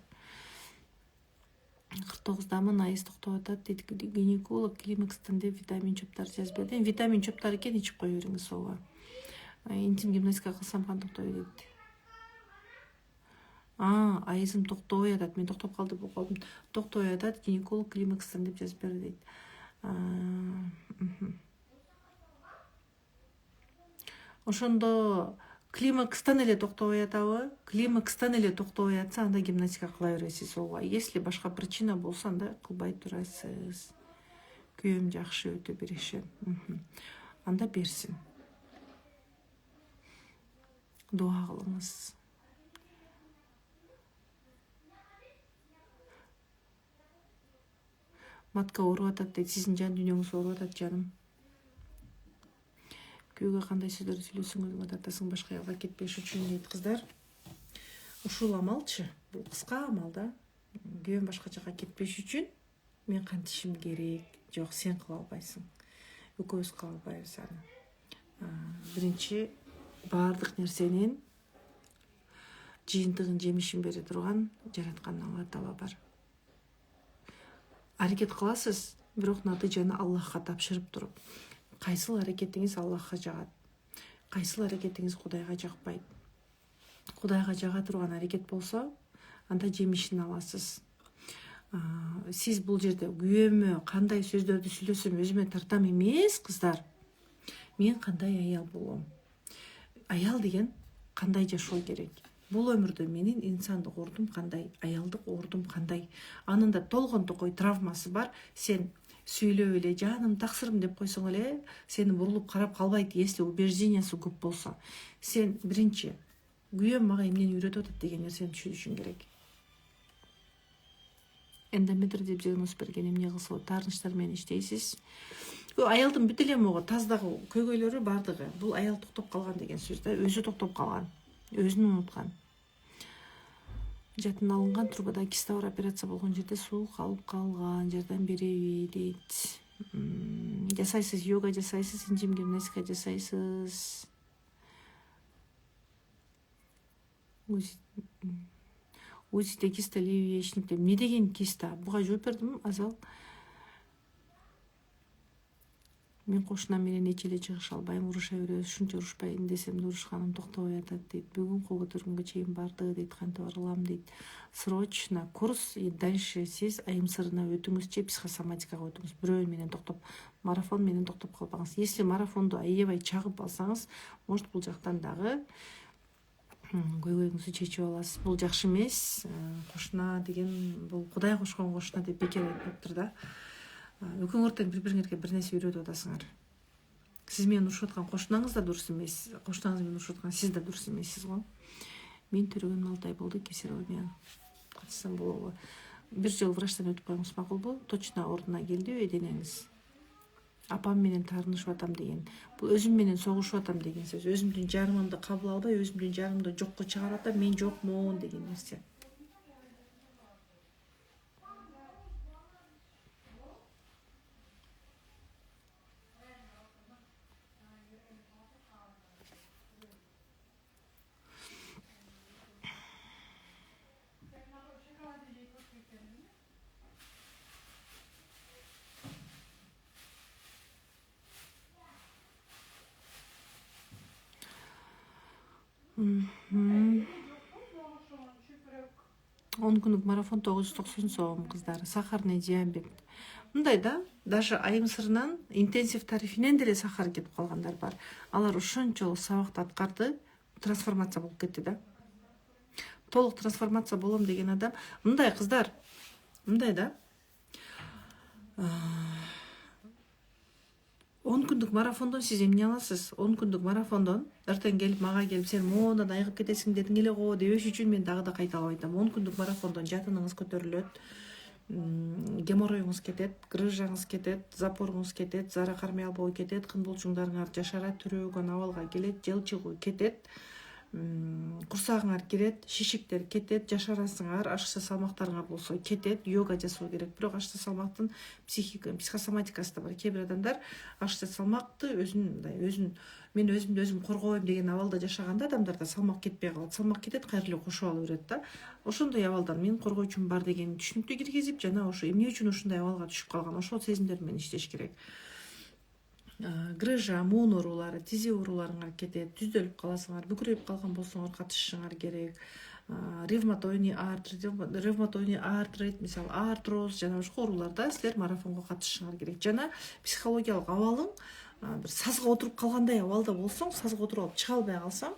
49-дамын, айыз токтоп атат дейт. Гинеколог климакстан деп витамин чөптөр жазып берди. Витамин чөптөр экен, ичип кое бериңиз ооба. Интим гимнастика кылсам кан токтобойт дейт. Айызым токтобой атат. Мен токтоп калды деп калдым. Токтобой атат, гинеколог климакстан деп жазып берди дейт. Ошондо климакстан эле токтобой атабы? Климакстан эле токтобой атса, анда гимнастика кыла бересиз ооба. Если башка причина болсо, анда кылбай турасыз. Күйөөм жакшы өтө беришет. Анда берсин. Дуа кылыңыз. Матка ооруп атат дейт. Сиздин жан дүйнөңүз ооруп атат, жаным. Күйөөгө кандай сөздөр сүйлөсөңүз тартасың, башка жака кетпеш үчүн дейт кыздар. Ушул амалчы, бул кыска амал да. Күйөөм башка жака кетпеш үчүн мен кантишим керек. Жок, сен кыла албайсың. Экөөбүз кыла албайбыз аны. Биринчи, баардык нерсенин жыйынтыгын, жемишин бере турган жараткан Алла Таала бар. Аракет кыласыз, бирок натыйжаны Аллахка тапшырып туруп. Кайсыл аракетиңиз Аллахка жагат, кайсыл аракетиңиз Кудайга жакпайт. Кудайга жага турган аракет болсо, анда жемишин аласыз. Сиз бул жерде күйөөмө кандай сөздөрдү сүйлөсөм өзүмө тартам эмес, кыздар. Мен кандай аял болом? Аял деген кандай жашоо керек? Бул өмүрдө менин инсандык ордум кандай, аялдык ордум кандай? Анында толгон токой травмасы бар. Сен сүйлөп эле жаным, таксырым деп койсоң эле, сени бурулуп карап калбайт, если убеждениясы көп болсо. Сен биринчи күйөөм мага эмнени үйрөтүп атат деген нерсени түшүнүшүң керек. Эндометр деп диагноз берген, эмне кылса таарынычтар менен иштейсиз. Аялдын бүт эле могу таздагы көйгөйлөрү бардыгы. Бул аял токтоп калган деген сөз да, өзү токтоп калган, өзүн унуткан. Жатын алынган трубада киста бар, операция болгон жерде суу калып калган, жардам береби дейт. Жасайсыз, йога жасайсыз, интим гимнастика жасайсыз. УЗИде киста левый яичник деп. Не деген киста? Буга жооп бердим, Азал. Мен кошунам менен эч эле чыгыша албайм, уруша беребиз, ушунча урушпайын десем да урушканым токтобой атат дейт. Бүгүн кол көтөргөнгө чейин барды дейт, кантип арылам дейт. Срочно курс и дальше сиз айым сырына өтүңүзчү, психосоматикага өтүңүз. Бирөө менен токтоп, марафон менен токтоп калбаңыз. Если марафонду аябай чагып алсаңыз, может бул жактан дагы көйгөйүңүздү чечип аласыз. Бул жакшы эмес. Кошуна деген бул Кудай кошкон кошуна деп бекер айтыптыр да. Экөөңөр тең бири-бириңерге бир нерсе үйрөтүп атасыңар. Сиз менен урушуп аткан кошунаңыз да дурус эмес, кошунаңыз менен урушуп аткан сиз да дурус эмессиз го. Мен төрөгөнүм 6 ай болду, кесарево катышсам болобу? Бир жыл врачтан өтүп коюңуз макулбу? Точно ордуна келдиби денеңиз? Апам менен таарынышып атам деген, бул өзүм менен согушуп атам деген сөз. Өзүмдүн жарымымды кабыл албай, өзүмдүн жарымымды жокко чыгарып атам, мен жокмун деген нерсе. Он күндүк марафон 990 сом, кыздар. Сахарный диабет. Мындай да, даже айым сырынан интенсив тарифинен деле сахар кетип калгандар бар. Алар ошончолук сабакты аткарды, трансформация болуп кетти да. Толук трансформация болом деген адам, мындай кыздар, мындай да. 10 күндүк марафондон сиз эмне аласыз? 10 күндүк марафондон эртең келип мага келип сен моундан айыгып кетесиң дедиң эле го дебеш үчүн мен дагы да кайталап айтам. 10 күндүк марафондон жатыныңыз көтөрүлөт, геморроюңуз кетет, грыжаңыз кетет, запоруңуз кетет, зара кармай албоо кетет, кын булчуңдарыңар жашарат, төрөгөн абалга келет, жылчыгуу кетет. курсагыңар кирет, шишиктер кетет, жашарасыңар, ашыкча салмактарыңар болсо кетет, йога жасоо керек. Бирок ашыкча салмактын психосоматикасы да бар. Кээ бир адамдар ашыкча салмакты өзүн мен өзүмдү өзүм коргойм деген абалда жашаганда адамдарда салмак кетпей калат. Салмак кетет, кайра эле кошуп ала берет да. Ошондой абалдан мен коргоочум бар деген түшүнүктү киргизип, жана ошо эмне үчүн ушундай абалга түшүп калган, ошол сезимдер менен иштеш керек. Грыжа, муун оорулары, тизе ооруларыңар кетет, түздөлүп каласыңар, бүкүрөйүп калган болсоңор катышышыңар керек. Ревматойный артрит, мисалы артроз жана башка ооруларда силер марафонго катышышыңар керек. Жана психологиялык абалың бир сазга отуруп калгандай абалда болсоң, сазга отуруп алып чыга албай калсаң,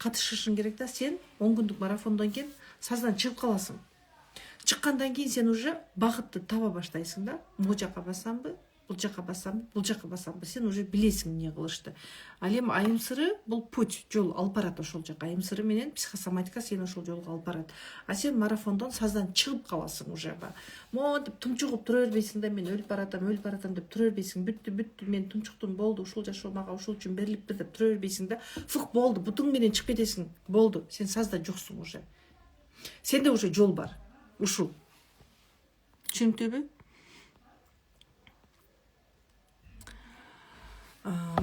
катышышың керек да. Сен 10 күндүк марафондон кийин саздан чыгып каласың. Чыккандан кийин сен уже багытты таба баштайсың да. Могу жака басамбы, бул жака басамбы, бул жака басамбы, сен уже билесиң эмне кылышты. Ал эми айым сыры бул путь, жол алып барат ошол жака. Айым сыры менен психосоматика сени ошол жолго алып барат. А сен марафондон саздан чыгып каласың уже. Монтип тумчугуп тура бербейсиң да, мен өлүп баратам деп тура бербейсиң. Бүттү, мен тумчуктум, болду, ушул жашоо мага ушул үчүн берилипти деп тура бербейсиң да. Фук болду, бутуң менен чыгып кетесиң. Болду, сен сазда жоксуң уже. Сенде уже жол бар. Ушул. Түшүнүктүүбү?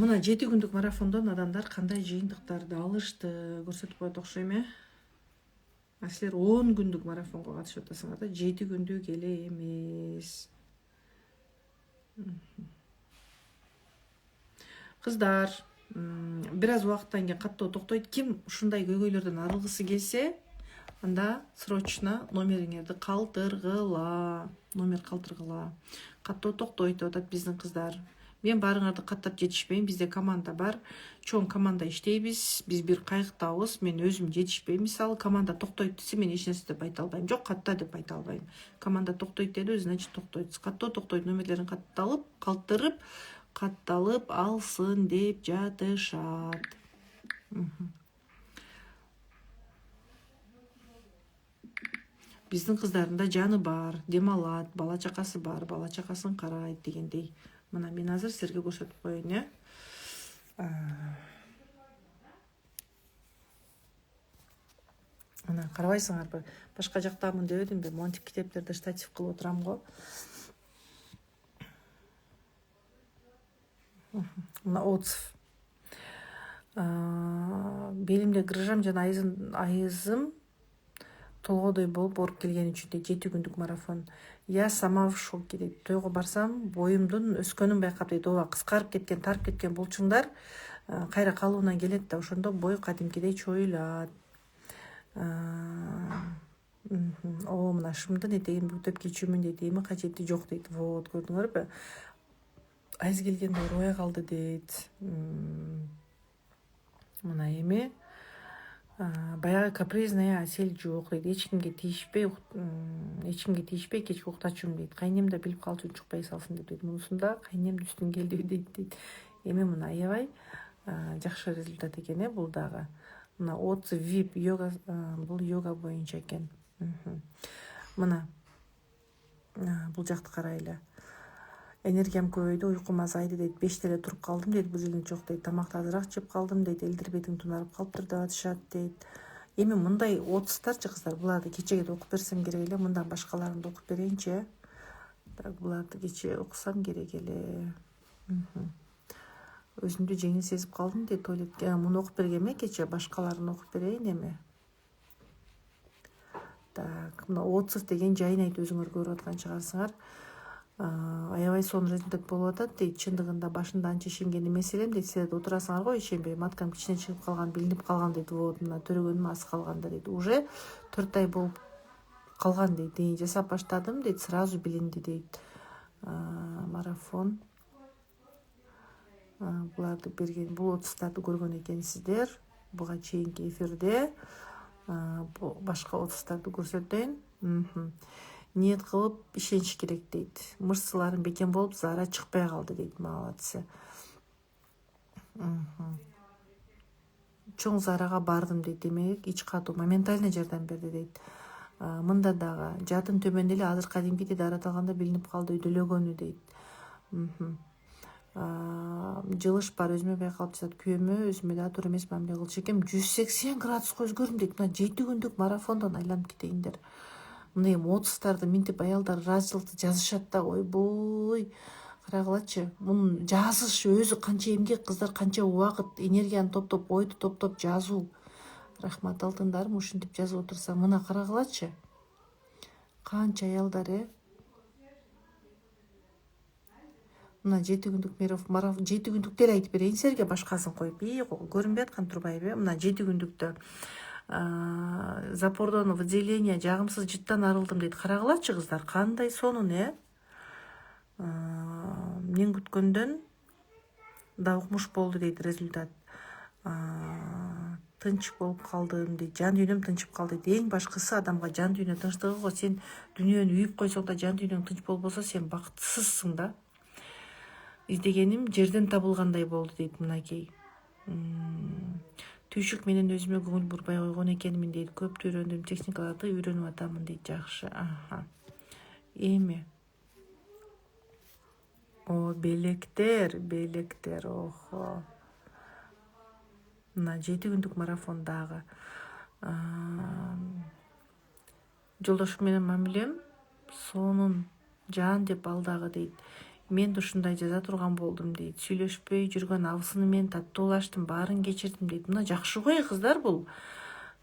Мына 7 күндүк марафондон адамдар кандай жыйынтыктарды алышты көрсөтүп коет окшойм, силер 10 күндүк марафонго катышып атасыңар да, 7 күндүк эле эмес. Кыздар, бир аз убакыттан кийин каттоо токтойт. Ким ушундай көйгөйлөрдөн арылгысы келсе, анда срочно номериңерди калтыргыла. Каттоо токтойт деп атат биздин кыздар. Мен баарыңарды каттап жетишпейм, бизде команда бар, чоң команда иштейбиз, биз бир кайыктабыз, мен өзүм жетишпейм. Мисалы, команда токтойт десе, мен эч нерсе деп айта албайм. Жок, катта деп айта албайм. Команда токтойт деди, значит токтойт. Каттоо токтойт, номерлерин катталып алсын деп жатышат. Биздин кыздардын да жаны бар, дем алат, бала чакасы бар, бала чакасын карайт дегендей. Мына мен азыр силерге көрсөтүп коеюн, Мына карабайсыңарбы? Башка жактамын дебедимби? Монтип китептерди штатив кылып отурам го. Мына отзыв. Белимде грыжам жана айызым толгодой болуп ооруп келген үчүн 7 күндүк марафон. Я сама в шоке дейт. Тойго барсам, боюмдун өскөнүн байкап дейт. Ооба, кыскарып кеткен, тарып кеткен булчуңдар кайра калыбына келет да, ошондо бой кадимкидей чоюлат. Мына шымдын этегин бүтөп кечүүмүн дейт. Эми кажети жок дейт. Вот, көрдүңөрбү? Айыз келгенде оорубай калды дейт. Мына эми баягы капризная асель жок дейт. Эч кимге тийишпей кечки уктачумун дейт. Кайнем да билип калчу чукпай салсын дейт. Мунусунда кайнем үстүн келди дейт. Эми мына аябай жакшы результат экен, бул дагы. Мына отзыв VIP йога, бул йога боюнча экен. Мына бул жакты карайлы. Энергиям көбөйдү, уйкум азайды дейт. 5 эле туруп калдым дейт, будильник жок дейт. Тамакты азыраак жеп калдым дейт. Элдирбетиң тунарып калыптыр деп атышат дейт. Эми мындай отзывдарчы кыздар, буларды кечеге да окуп берсем керек эле, мындан башкаларын да окуп берейинчи. Так, буларды кече окусам керек эле. Өзүмдү жеңил сезип калдым дейт, туалетке. Муну окуп бергенме кече, башкаларын окуп берейин эми. Так, мына отзыв деген жайын айтып өзүңөр көрүп аткан чыгарсыңар. Аябай сонун результат болуп атат дейт. Чындыгында башында анча ишенген эмес элем дейт. Силер отурасыңар го, ишенбей, маткам кичине чыгып калган, билинип калган дейт. Вот, мына төрөгөнүм аз калганда дейт. Уже 4 ай болуп калган дейт. Жасап баштадым дейт, сразу билинди дейт. Марафон. Буларды берген, бул отзывдарды көргөн экенсиздер. Буга чейинки эфирде башка отзывдарды көрсөтөйүн. Ниет кылып ишениш керек дейт. Мышцаларым бекем болуп, зара чыкпай калды дейт. Молодцы. Чоң зарага бардым дейт. Демек, ич катуу моментально жардам берди дейт. Мында дагы жатын төмөн эле азыр кадимкидей дары аталганда билинип калды, өйдөлөгөнү дейт. жылыш бар, өзүмө байкалып жатат. Күйөөмө өзүмө да туура эмес мамиле кылчу экенмин. 180 градуска өзгөрдүм дейт. Мына 7 күндүк марафондон айланып кетейиндер. Мына эми 30-тарды минтип аялдар разылыкты жазышат да, ойбой. Карагылачы, мунун жазыш өзү канча эмгек, кыздар канча убакыт, энергияны топтоп, ойду топтоп жазуу. Рахмат алтындарым, ушинтип жазып отурсаң. Мына карагылачы. Канча аялдар, Мына 7 күндүк марафон, 7 күндүк деле айтып берейин силерге, башкасын коюп. Көрүнбөй аткан турбайбы? Мына 7 күндүктө запордон выделение, жагымсыз жыттан арылдым дейт. Карагылачы кыздар, кандай сонун, мен күткөндөн да укмуш болду дейт результат. Тынч болуп калдым дейт, жан дүйнөм тынчып калды дейт. Эң башкысы адамга жан дүйнө тынчтыгы го. Сен дүйнөнү үйүп койсоң да жан дүйнөң тынч болбосо, сен бактысызсың да. Издегеним жерден табылгандай болду дейт мынакей. Түйшүк менен өзүмө көңүл бурбай койгон экенмин дейт. Көп үйрөндүм, техникаларды үйрөнүп атамын дейт. Жакшы. Эми белектер, охо. Мына 7 күндүк марафондагы жолдошум менен мамилем сонун жан деп ал дагы дейт. Мен да ушундай жаза турган болдум дейт. Сүйлөшпөй жүргөн абысыны мен таттуулаштым, баарын кечирдим дейт. Мына жакшы гой кыздар, бул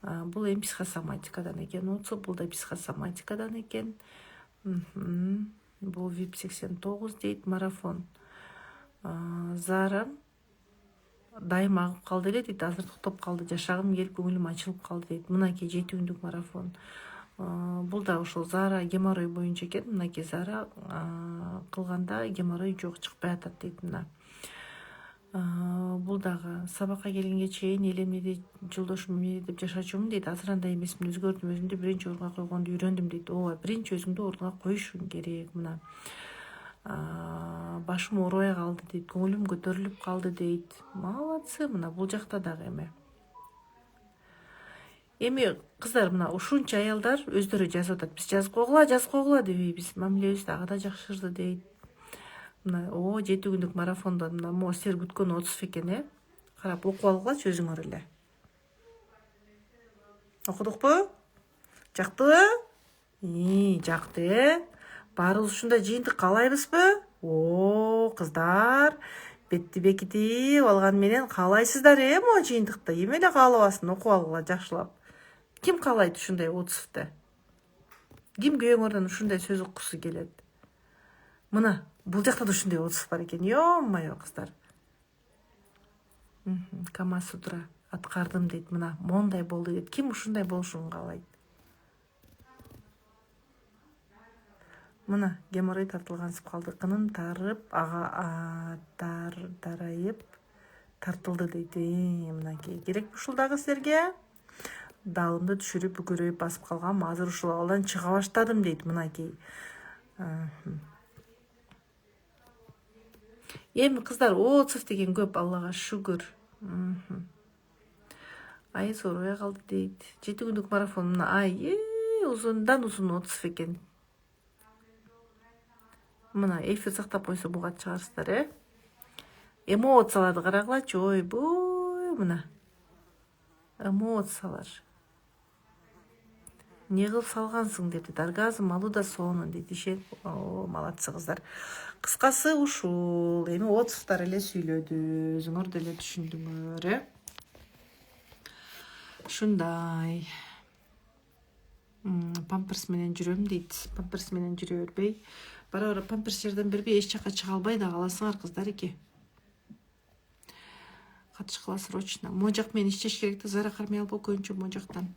эми психосоматикадан экен. Бул да психосоматикадан экен. Бул VIP 89 дейт, марафон. Зара дайым агып калды эле дейт. Азыр токтоп калды, жашагым келип көңүлүм ачылып калды дейт. Мынакей 7 күндүк марафон. Бул да ошол Зара геморрой боюнча экен. Мынакей Зара кылганда геморрой жок, чыкпай атат дейт. Мына бул дагы сабакка келгенге чейин эл эмне жолдошум эмне деп жашачумун дейт. Азыр андай эмесмин, өзгөрдүм, өзүмдү биринчи орунга койгонду үйрөндүм дейт. Ооба, биринчи өзүңдү орунга коюшуң керек. Мына башым оорубай калды дейт, көңүлүм көтөрүлүп калды дейт. Молодцы. Мына бул жакта дагы эми кыздар, мына ушунча аялдар өздөрү жазып атат. Биз жазып койгула дебейбиз. Мамилебиз дагы да жакшырды дейт. Мына 7 күндүк марафондон мына могу силер күткөн 30 экен, Карап окуп алгылачы өзүңөр эле. Окудукпу? Жактыбы? Жакты, Баарыбыз ушундай жыйынтык каалайбызбы? Кыздар, бетти бекитип алган менен каалайсыздар, могу жыйынтыкты. Эме эле каалабасын, окуп алгыла жакшылап. Ким каалайт ушундай 30-ты? Ким күйөөңөрдөн ушундай сөз уккусу келет? Мына, бул жакта да ушундай 30 бар экен. Ё-моё, кыздар. Кама Судра аткардым дейт. Мына, мондай болду дейт. Ким ушундай болушун каалайт? Мына, геморрой тартылгансып калды. Кынын тарып, тарайып тартылды дейт. Мынакей. Керек ушул дагы силерге? Далымды түшүрүп, бүкөрөйүп басып калгам. Азыр ушул абалдан чыга баштадым дейт. Мынакей. Эми кыздар, 30 деген көп, Аллага шүгүр. Ай оорубай калды дейт. 7 күндүк марафон. Мына ай узундан узун 30 экен. Мына эфир сактап койсо буга чыгарсыздар, эмоцияларды карагылачы. Ойбой, мына эмоциялар. Не кылып салгансың деп дейт. Оргазм алуу да сонун дейт. Ишен, молодцы кыздар. Кыскасы ушул. Эми 30-тар эле сүйлөдү. Өзүңөр деле түшүндүңөр, Ушундай. Памперс менен жүрөм дейт. Памперс менен жүрө бербей. Бара памперс жардам бербей эч жака чыга албай да каласыңар кыздар эки. Катышкыла срочно. Могу жак менен иштеш керек да, Зара кармай албоо көбүнчө могу жактан.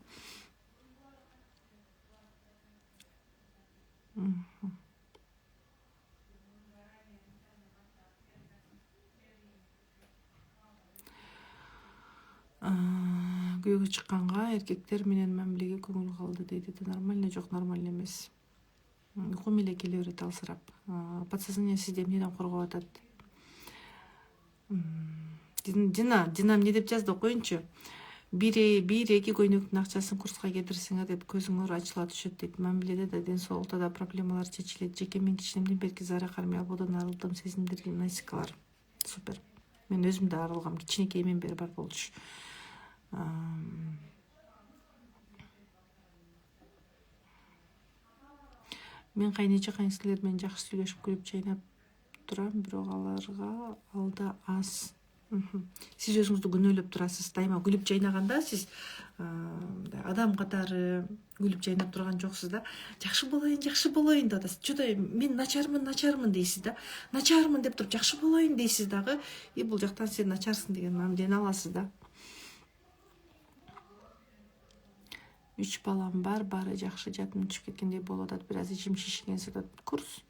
Күйөөгө чыкканга эркектер менен мамилеге көңүл калды дейт. Это нормально? Жок, нормально эмес. Уйкум эле келе берет алсырап. Подсознание сизди эмнеден коргоп атат? Дина эмне деп жазды, окуйунчу. 1-2 көйнөктүн акчасын курска кетирсеңер деп көзүңөр ачыла түшөт дейт. Мамиледе да, ден соолукта да проблемалар чечилет. Жеке мен кичинемден берки Зара кармай албоодон арылдым. Сезимдер, гимнастикалар. Супер. Мен өзүм да арылгам, кичинекейимден бери бар болчу. Мен кайнече кайнсилер менен жакшы сүйлөшүп күлүп чайнап турам, бирок аларга алда аз. Сиз өзүңүздү күнөөлөп турасыз. Дайыма күлүп чайнаганда сиз адам катары күлүп чайнап турган жоксуз да. Жакшы болоюн деп атасыз. Чода мен начармын дейсиз да. Начармын деп туруп жакшы болоюн дейсиз дагы. Бул жактан сен начарсың деген мамилени аласыз да. 3 балам бар, баары жакшы, жатым түшүп кеткендей болуп атат. Бир аз ичим шишиген сатат. Курс.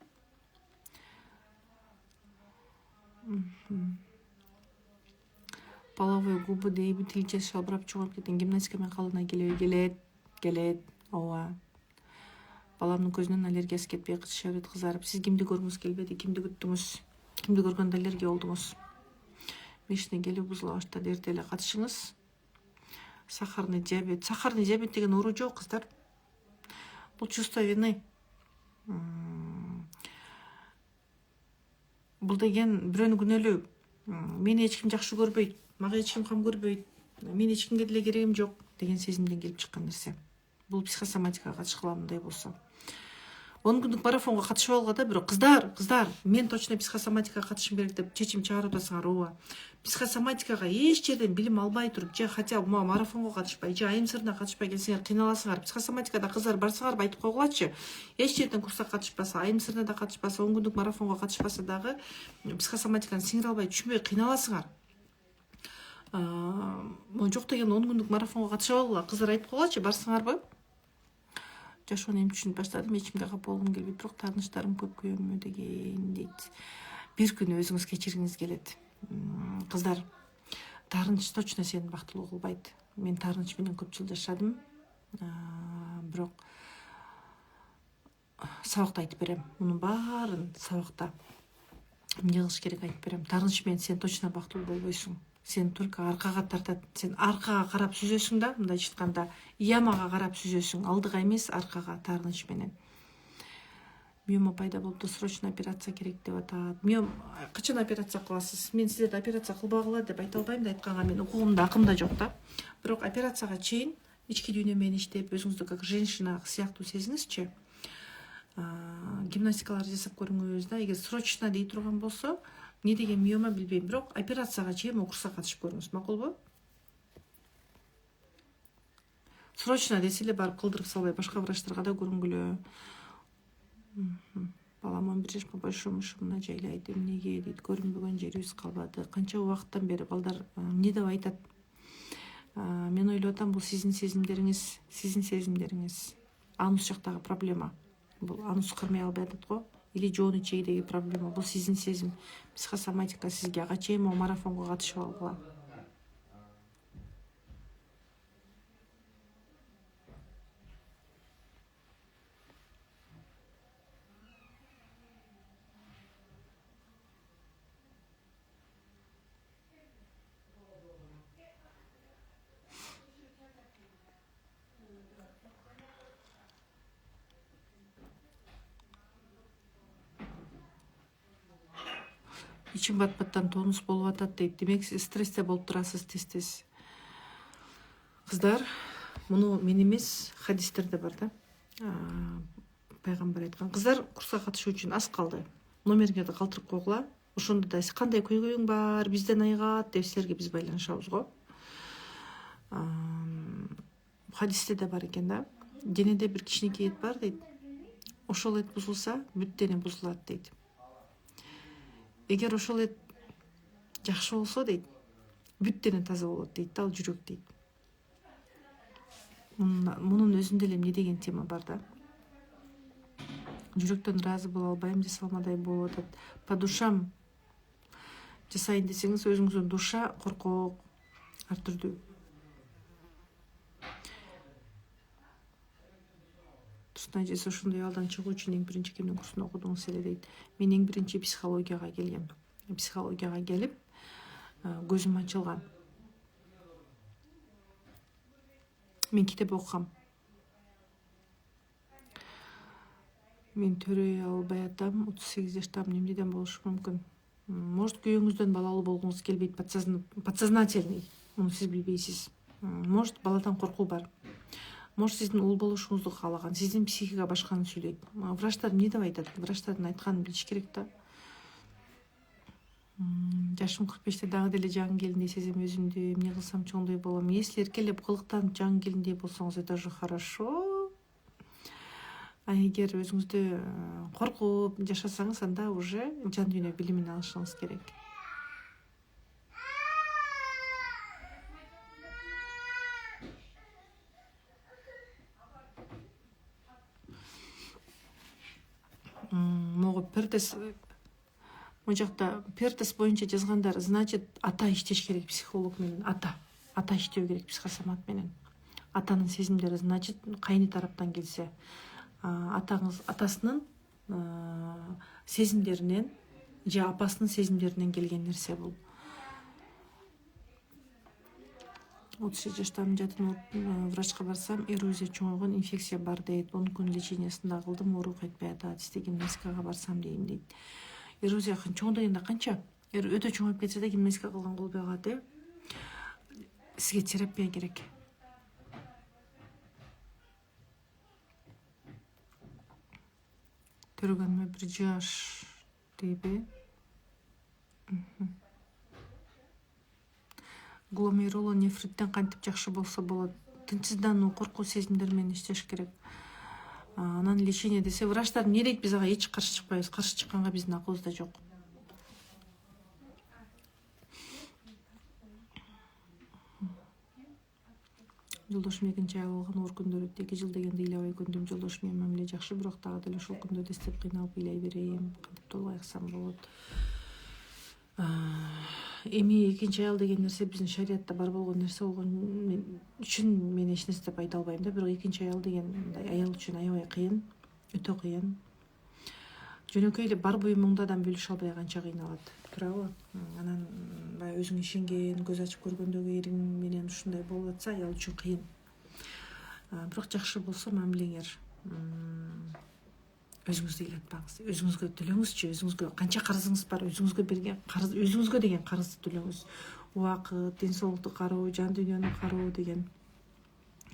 Половой губы дейби, тилчеси шалбырап чогулуп кеткен. Гимнастика менен калыбына келет. Ооба. Баламдын көзүнөн аллергиясы кетпей, кыча бет кызарып. Сиз кимди көргүңүз келбеди? Кимди күттүңүз? Кимди көргөндө аллергия болдуңуз? Мишне келип бузула баштады. Эрте эле катышыңыз. Сахарный диабет. Сахарный диабет деген оору жок, кыздар. Бул чувство вины. Бул деген бирөөнү күнөөлөө. Мени эч ким жакшы көрбөйт, мага эч ким кам көрбөйт, мен эч кимге деле керегим жок деген сезимден келип чыккан нерсе. Бул психосоматикага катышкыла мындай болсо. 10 күндүк марафонго катышып алгыла да, бирок кыздар, мен точно психосоматикага катышым керек деп чечим чыгарып атасыңар. Ооба. Психосоматикага эч жерден билим албай туруп, же хотя бы марафонго катышпай, же айым сырына катышпай келсеңер кыйналасыңар. Психосоматикада кыздар барсаңарбы айтып койгулачы. Эч жерден курска катышпаса, айым сырына да катышпаса, 10 күндүк марафонго катышпаса дагы психосоматиканы сиңире албай, түшүнбөй кыйналасыңар. Жок деген 10 күндүк марафонго катышып алгыла. Кыздар айтып койгулачы, барсаңарбы? Жашоону эми түшүнүп баштадым, эч кимге кап болгум келбейт, бирок тааныштарым көп көйөнмө деген дейт. Бир күнү өзүңүз кечиргиңиз келет. Кыздар, таарынч точно сени бактылуу кылбайт. Мен таарынч менен көп жыл жашадым. Бирок сабакта айтып берем. Мунун баарын сабакта эмне кылыш керек айтып берем. Таарынч менен сен точно бактылуу болбойсуң. Сен только аркага тартат. Сен аркага карап сүзөсүң да, мындайча айтканда, ямага карап сүзөсүң, алдыга эмес, аркага таарынч менен. Миома пайда болупту, срочно операция керек деп атат. Качан операция кыласыз? Мен силерди операция кылбагыла деп айта албайм да, айтканга мен укугумда акымда жок да. Бирок операцияга чейин ички дүйнө менен иштеп, өзүңүздү как женщина сыяктуу сезиңизчи. Гимнастикалар жасап көрүңүз да. Эгер срочно дей турган болсо, не деген миома билбейм, бирок операцияга чейин курска катышып көрүңүз, макулбу? Срочно десе эле барып кылдырып салбай, башка врачтарга да көрүнгүлө. Балам 11 жашка большой шумуна жайлайт, эмнеге дейт, көрүнбөгөн жерибиз калбады. Канча убакыттан бери балдар эмне деп айтат? Мен ойлоп атам, бул сиздин сезимдериңиз. Анус жактагы проблема. Бул анус кырмай албай атат го. Или жоон ичегидеги проблема. Бул сиздин сезим. Психосоматика сизге ага чейин марафонго катышып алгыла. Ичим батпаттан тонус болуп атат дейт. Демек сиз стрессте болуп турасыз тез. Кыздар, муну мен эмес, хадистерде бар да. Пайгамбар айткан. Кыздар курска катышуу үчүн аз калды. Номериңерди калтырып койгула. Ошондо да кандай көйгөйүң бар, бизден айгат деп силерге биз байланышабыз го. Хадисте да бар экен да. Денеде бир кичинекей эт бар дейт. Ошол эт бузулса, бүт дене бузулат дейт. Эгер ошол эт жакшы болсо дейт, бүт дене таза болот дейт, ал жүрөк дейт. Мунун өзүндө эле эмне деген тема бар да. Жүрөктөн ыраазы боло албайм, жасалмадай болуп атат. По душам жасайын десеңиз, өзүңүздүн душа коркок, ар түрдүү. Тусунай жесе ошондой абалдан чыгуу үчүн эң биринчи кимдин курсун окудуңуз эле дейт. Мен эң биринчи психологияга келгем. Психологияга келип, көзүм ачылган. Мен китеп окугам. Мен төрөй албай атам, 38 жаштамын, эмнеден болушу мүмкүн? Может, күйөөңүздөн балалуу болгуңуз келбейт, подсознательный, муну сиз билбейсиз. Может, баладан коркуу бар. Может, сиздин уул болушуңузду каалаган, сиздин психика башканы сүйлөйт. Врачтар эмне деп айтат? Врачтардын айтканын билиш керек да. Жашым 45-те дагы деле жаңы келиндей сезем өзүмдү, эмне кылсам чоңдой болом. Если эркелеп кылыктанып жаңы келиндей болсоңуз, это уже хорошо. А эгер өзүңүздү коркуп жашасаңыз, анда уже жан дүйнө билимин алышыңыз керек. Могу пертес Мына жакта пертес боюнча жазгандар, значит, ата иштеш керек, психолог менен. Ата иштөө керек психосомат менен. Атанын сезимдери, значит, кайны тараптан келсе, атасынын сезимдеринен же апасынын сезимдеринен келген нерсе бул. 38 жаштамын, жатын врачка барсам, эрозия чоңойгон, инфекция бар дейт. 10 күн лечениясын да кылдым, оору кайтпай атат. Сизде гимнастикага барсам дейм дейт. Эрозия чоңдогонда канча? Өтө чоңоюп кетсе да гимнастика кылган болбой калат, Сизге терапия керек. Көргөнмө бир жаш дейби. Гломерулонефриттен кантип жакшы болсо болот? Тынчсыздануу, коркуу сезимдери менен иштеш керек. Анан лечение десе, врачтар эмне дейт, биз ага эч каршы чыкпайбыз. Каршы чыкканга биздин акыбызда жок. Жолдошум 2 ай алган, оор күндөр өтүп 2 жыл дегенде ыйлабай көндүм. Жолдошум менен мамиле жакшы, бирок дагы деле ошол күндөрдө эстеп кыйналып ыйлай берейм. Кантип толук айыксам болот? Эми 2 аял деген нерсе биздин шариятта бар болгон нерсе болгон үчүн мен эч нерсе деп айта албайм да. Бирок 2 аял деген аял үчүн аябай кыйын, өтө кыйын. Жөнөкөй эле бар буюмуңду адам бөлүшө албай канча кыйналат, туурабы? Анан баягы өзүң ишенген, көз ачып көргөндөгү эриң менен ушундай болуп атса, аял үчүн кыйын. Бирок жакшы болсо мамилеңер, өзүңүздү ыйлатпаңыз. Өзүңүзгө төлөңүзчү, өзүңүзгө канча карызыңыз бар, өзүңүзгө берген карыз, өзүңүзгө деген карызды төлөңүз. Убакыт, ден соолукту кароо, жан дүйнөнү кароо деген,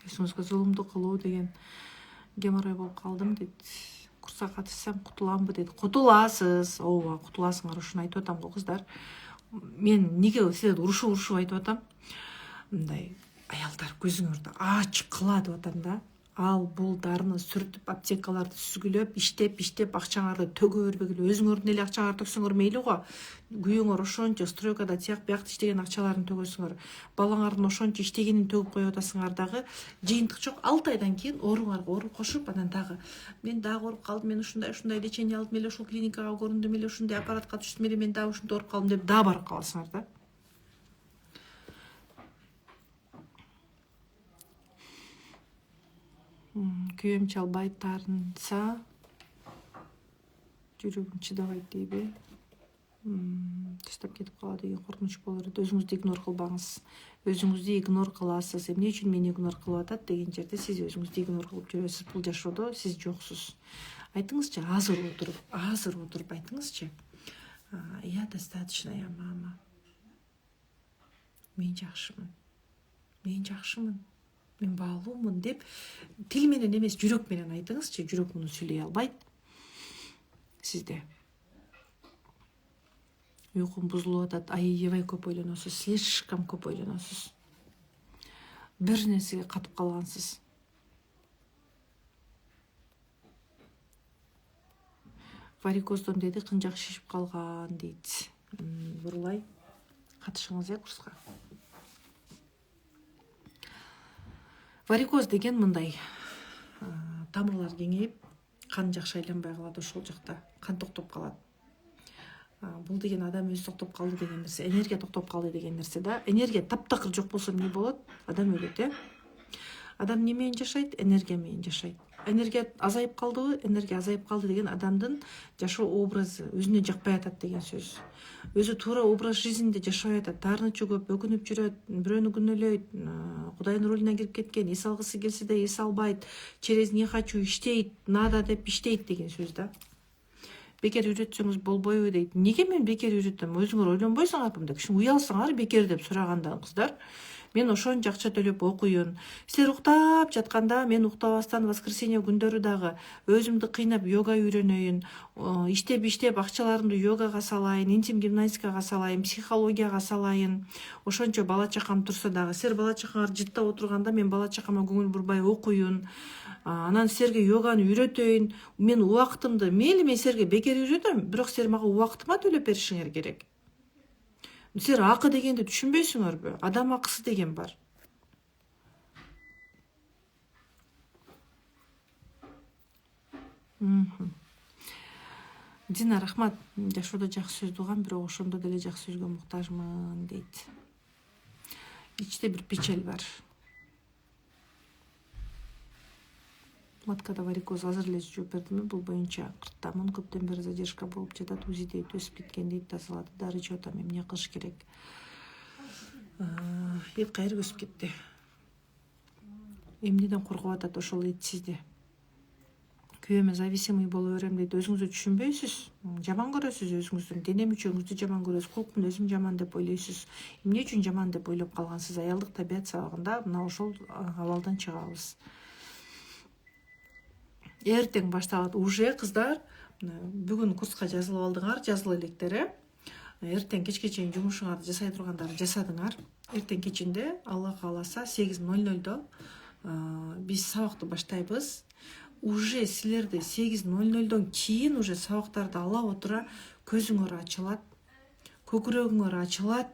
өзүңүзгө зулумдук кылуу деген. Геморрой болуп калдым дейт. Курска катышсам кутуламбы дейт. Кутуласыз. Ооба, кутуласыңар, ушуну айтып атам го кыздар. Мен неге силерди урушуп айтып атам? Мындай аялдар көзүңөрдү ачык кыла деп атам да. Ал бул дарыны сүртүп, аптекаларды сүзгүлөп, иштеп акчаңарды төгө бербегиле. Өзүңөрдүн эле акчаңарды төксөңөр мейли го. Күйөөңөр ошончо стройкада тияк биякта иштеген акчаларын төгөсүңөр. Балаңардын ошончо иштегенин төгүп коюп атасыңар дагы. Жыйынтык жок. 6 айдан кийин ооруңарга оору кошуп, анан дагы мен дагы ооруп калдым, мен ушундай лечение алдым эле, ушул клиникага көрүндүм эле, ушундай аппаратка түштүм эле, мен дагы ушундай ооруп калдым деп дагы барып каласыңар да. Күйөөм чалбайт, таарынса, жүрөгүм чыдабайт дейби. Таштап кетип калат деген коркунуч болор. Өзүңүздү игнор кылбаңыз. Өзүңүздү игнор кыласыз. Эмне үчүн мени игнор кылып атат деген жерде сиз өзүңүздү игнор кылып жүрөсүз. Бул жашоодо сиз жоксуз. Айтыңызчы, азыр отуруп айтыңызчы. Я достаточная мама. Мен жакшымын. Мен баалуумун деп тил менен эмес, жүрөк менен айтыңызчы. Жүрөк муну сүйлөй албайт сизде. Уйкум бузулуп атат, аябай көп ойлоносуз, слишком көп ойлоносуз. Бир нерсеге катып калгансыз. Варикоздон деди, кынжак шишип калган дейт. Бурулай катышыңыз курска. Варикоз деген мындай, тамырлар кеңейип, кан жакшы айланбай калат, ошол жакта кан токтоп калат. Бул деген адам өзү токтоп калды деген нерсе, энергия токтоп калды деген нерсе да. Энергия таптакыр жок болсо эмне болот? Адам өлөт, Адам эмне менен жашайт? Энергия менен жашайт. Энергия азайып калдыбы? Энергия азайып калды деген адамдын жашоо образы өзүнө жакпай атат деген сөз. Өзү туура образ жизнинде жашабай атат, таарынычы көп, өкүнүп жүрөт, бирөөнү күнөөлөйт, Кудайдын ролуна кирип кеткен, эс алгысы келсе да эс албайт, через не хочу иштейт, надо деп иштейт деген сөз да. бекер үйрөтсөңүз болбойбу дейт. Неге мен бекер үйрөтөм? Өзүңөр ойлонбойсуңарбы? Мындай киши уялсаңар бекер деп сураганда кыздар. Мен ошончо акча төлөп окуйун. Силер уктап жатканда мен уктабастан воскресенье күндөрү дагы өзүмдү кыйнап йога үйрөнөйүн. Иштеп акчаларымды йогага салайын, интим гимнастикага салайын, психологияга салайын. Ошончо бала чакам турса дагы, силер бала чакаңар жыттап отурганда мен бала чакама көңүл бурбай окуйун. Анан силерге йоганы үйрөтөйүн. Мен убактымды, мейли мен силерге бекер үйрөтөм, бирок силер мага убактыма төлөп беришиңер керек. Силер акы дегенди түшүнбөйсүңөрбү? Адам акысы деген бар. Дина, рахмат. Жашоодо жакшы сөз угам, бирок ошондо деле жакшы сөзгө муктажмын дейт. Ичте бир печаль бар. Маткада варикоз азыр эле жооп бердимби? Бул боюнча 40тамын, көптөн бери задержка болуп жатат, УЗИде өсүп кеткен дейт, тазалады, дары ичип атам, эмне кылыш керек? Эт кайры өсүп кетти. Эмнеден коркуп атат ошол этсизди? Күйөөмө зависимый боло берем дейт. Өзүңүздү түшүнбөйсүз, жаман көрөсүз өзүңүздүн дене мүчөңүздү жаман көрөсүз, кулкун өзүм жаман деп ойлойсуз. Эмне үчүн жаман деп ойлоп калгансыз? Аялдык табият сабагында мына ошол абалдан чыгабыз. Эртең башталат уже кыздар. Бүгүн курска жазылып алдыңар, жазыла электер. Эртең кечке чейин жумушуңарды жасай тургандарды жасадыңар. Эртең кечинде Алла кааласа 8:00 биз сабакты баштайбыз. Уже силерде 8:00 кийин уже сабактарды ала отура көзүңөр ачылат, көкүрөгүңөр ачылат,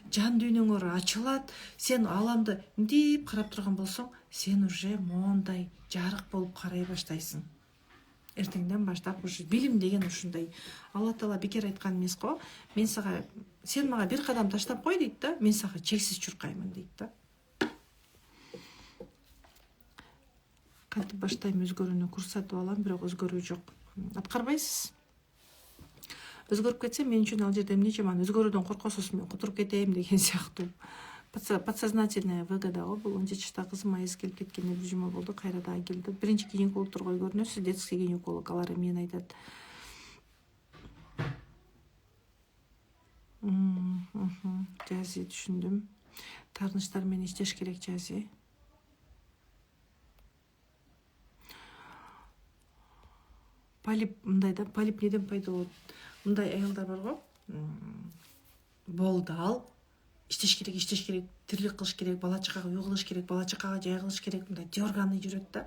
жан дүйнөңөр ачылат. Сен аламды мынтип карап турган болсоң, сен уже моундай жарык болуп карай баштайсың. Эртеңден баштап уже билим деген ушундай. Алла Таала бекер айткан эмес го. Мен сага, сен мага бир кадам таштап кой дейт да, мен сага чексиз чуркаймын дейт да. Кантип баштайм өзгөрүүнү, курс сатып алам, бирок өзгөрүү жок. Аткарбайсыз. Өзгөрүп кетсе мен үчүн ал жерде эмне жаман? Өзгөрүүдөн коркосуз, мен кутуруп кетейим деген сыяктуу. Подсознательная выгода го. Бул 10 жаштагы кызым айыз келип кеткенде бир жума болду, кайра дагы келди. Биринчи гинекологторго көрүнөсүз, детский гинеколог, алар эмнени айтат? Жази, түшүндүм. Таарынычтар менен иштеш керек, жази. Полип мындай да, полип неден пайда болот? Мындай аялдар бар го. Болду ал. Иштеш керек, тирлик кылыш керек, бала чакага үй кылыш керек, бала чакага жай кылыш керек, мындай дёрганы жүрөт да.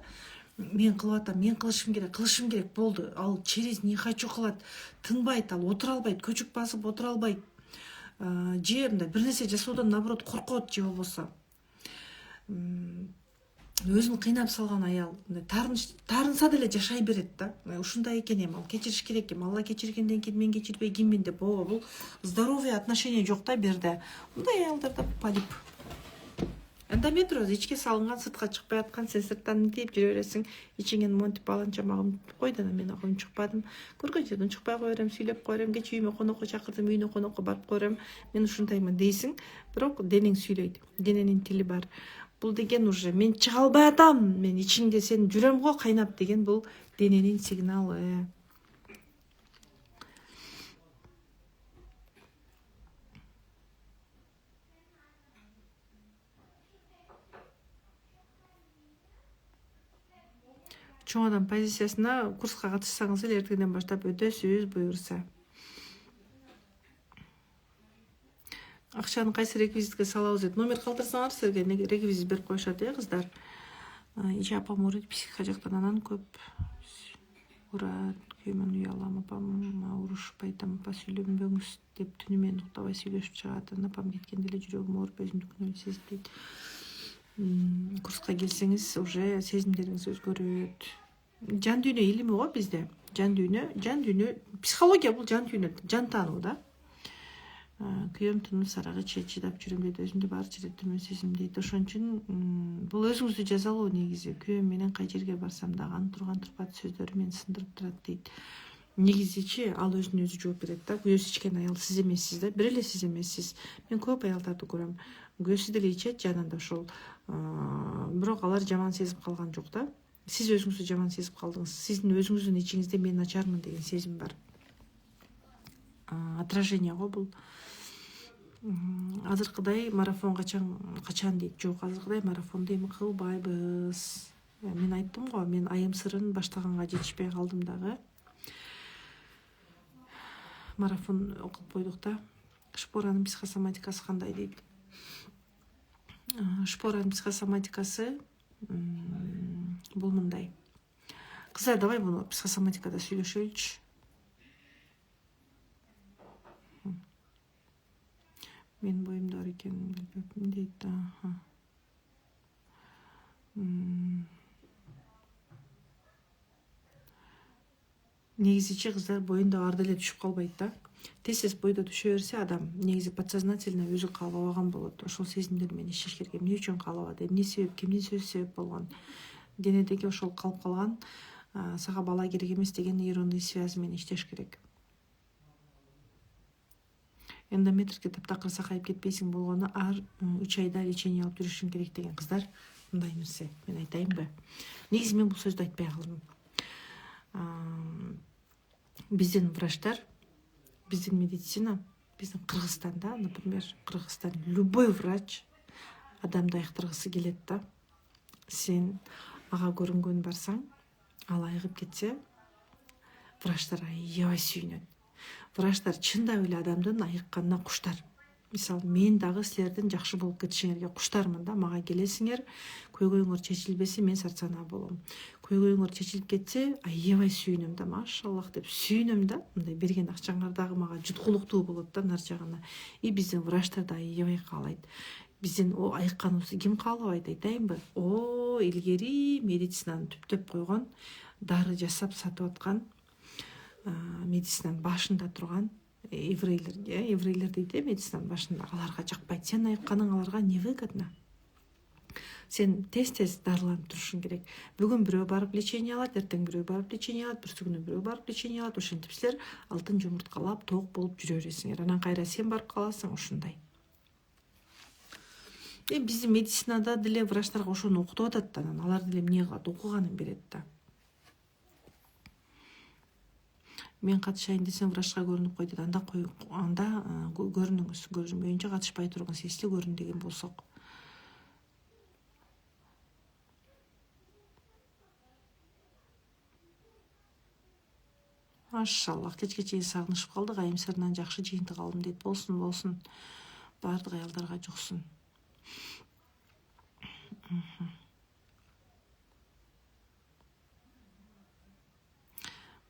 Мен кылып атам, мен кылышым керек, болду. Ал через не хочу кылат, тынбайт, ал отура албайт, көчүк басып отура албайт. Же мындай бир нерсе жасоодон наоборот коркот, же болбосо өзүн кыйнап салган аял таарынса деле жашай берет да. Ушундай экен эми, ал кечириш керек эми. Алла кечиргенден кийин мен кечирбей киммин деп, бул здоровый отношение жок да берде. Мындай аялдарда полип. Эндометриоз ичке салынган, сыртка чыкпай аткан, сен сырттан мынтип жүрө бересиң, ичиңен монтип баланча магым койду, мен агым чыкпадым. Көргөн жерден чыкпай кое берем, сүйлөп кое берем, кече үйүмө конокко чакырдым, үйүнө конокко барып кое берем. Мен ушундаймын дейсиң, бирок денең сүйлөйт. Дененин тили бар. Бул деген уже мен чыга албай атам, мен ичиңде сен жүрөм го кайнап деген, бул дененин сигналы. Чоң адам позициясына курска катышсаңыз эле эртеңден баштап өтөсүз, буюрса. Акчаны кайсы реквизитке салабыз дейт. Номер калтырсаңар силерге реквизит берип коюшат, кыздар. Ичи апам ооруйт психика жактан, анан көп урат, күйөөмөн уялам, апам урушпайт, апа сүйлөнбөңүз деп түнү менен уктабай сүйлөшүп чыгат. Апам кеткенде эле жүрөгүм ооруп, өзүмдүкүн эле сезип дейт. Курска келсеңиз уже сезимдериңиз өзгөрөт. Жан дүйнө илими го бизде. Жан дүйнө, психология бул жан дүйнө, жан таануу да. Күйөөм тыныс арагы чыдап жүрөм дейт, өзүмдү баары жерде төмөн сезим дейт. Ошон үчүн бул өзүңүздү жазалоо негизи. Күйөөм менен кай жерге барсам дагы анын турган турпат сөздөрү мени сындырып турат дейт. Негизичи ал өзүнө өзү жооп берет да. Күйөөсү ичкен аял сиз эмессиз да, бир эле сиз эмессиз. Мен көп аялдарды көрөм. Күйөөсү деле ичет жанында ошол, бирок алар жаман сезип калган жок да. сиз өзүңүздү жаман сезип калдыңыз. Сиздин өзүңүздүн ичиңизде мен начармын деген сезим бар. Отражение го бул. Азыркыдай марафон качан дейт. Жок, азыркыдай марафонду эми кылбайбыз. Мен айттым го, мен айым сырын баштаганга жетишпей калдым дагы. Марафон окуп койдук да. Шпоранын психосоматикасы кандай дейт. Шпоранын психосоматикасы бул мындай. Кыздар, давай буну психосоматикада сүйлөшөлүчү. Мен боюмда бар экенин билбепмин дейт. Негизичи кыздар боюнда ар деле түшүп калбайт да. Тез бойдо түшө берсе адам негизи подсознательно өзү каалабаган болот. Ошол сезимдер менен иштеш керек. Эмне үчүн каалабады? Эмне себеп? Кимдин сөзү себеп болгон? Денедеги ошол калып калган сага бала керек эмес деген нейронный связь менен иштеш керек. Эндометрикти таптакыр сакайып кетпейсиң болгону ар 3 айда лечение алып жүрүшүң керек деген кыздар, мындай нерсе. Мен айтайынбы? Негизи мен бул сөздү айтпай калдым. Биздин врачтар, биздин медицина, биздин Кыргызстанда, например, Кыргызстан любой врач адамды айыктыргысы келет да. Сен ага көрүнгөн барсаң, ал айыгып кетсе, врачтар аябай сүйүнөт. Врачтар чындап эле адамдын айыкканына куштар. Мисалы, мен дагы силердин жакшы болуп кетишиңерге куштармын да. Мага келесиңер, көйгөйүңөр чечилбесе, мен сарсанаа болом. Көйгөйүңөр чечилип кетсе, аябай сүйүнөм да, машаллах деп сүйүнөм да. Мындай берген акчаңар дагы мага жуткулуктуу болот да нар жагына. И биздин врачтар да аябай каалайт. Биздин айыкканыбызды ким каалабайт, айтайынбы? Илгери медицинаны түптөп койгон, дары жасап сатып аткан, медицинанын башында турган еврейлер дейт, медицинанын башында. Аларга жакпайт. Сен айыкканың аларга невыгодно. Сен тез-тез дарыланып турушуң керек. Бүгүн бирөө барып лечение алат, эртең бирөө барып лечение алат, бүрсү күнү бирөө барып лечение алат. Ошентип силер алтын жумурткалап, тоок болуп жүрө бересиңер. Анан кайра сен барып каласың, ушундай. Биздин медицинада деле врачтарга ошону окутуп атат да, анан алар деле эмне кылат? Окуганын берет да. Мен катышайын десем, врачка көрүнүп кой дейт. Анда көрүнүңүз, көрүнбөйүнчө катышпай тургун, сестүү көрүн деген болсок. Машаллах, кечке чейин сагынышып калдык, айым сырынан жакшы жыйынтык алдым дейт. Болсун. Баардык аялдарга жуксун.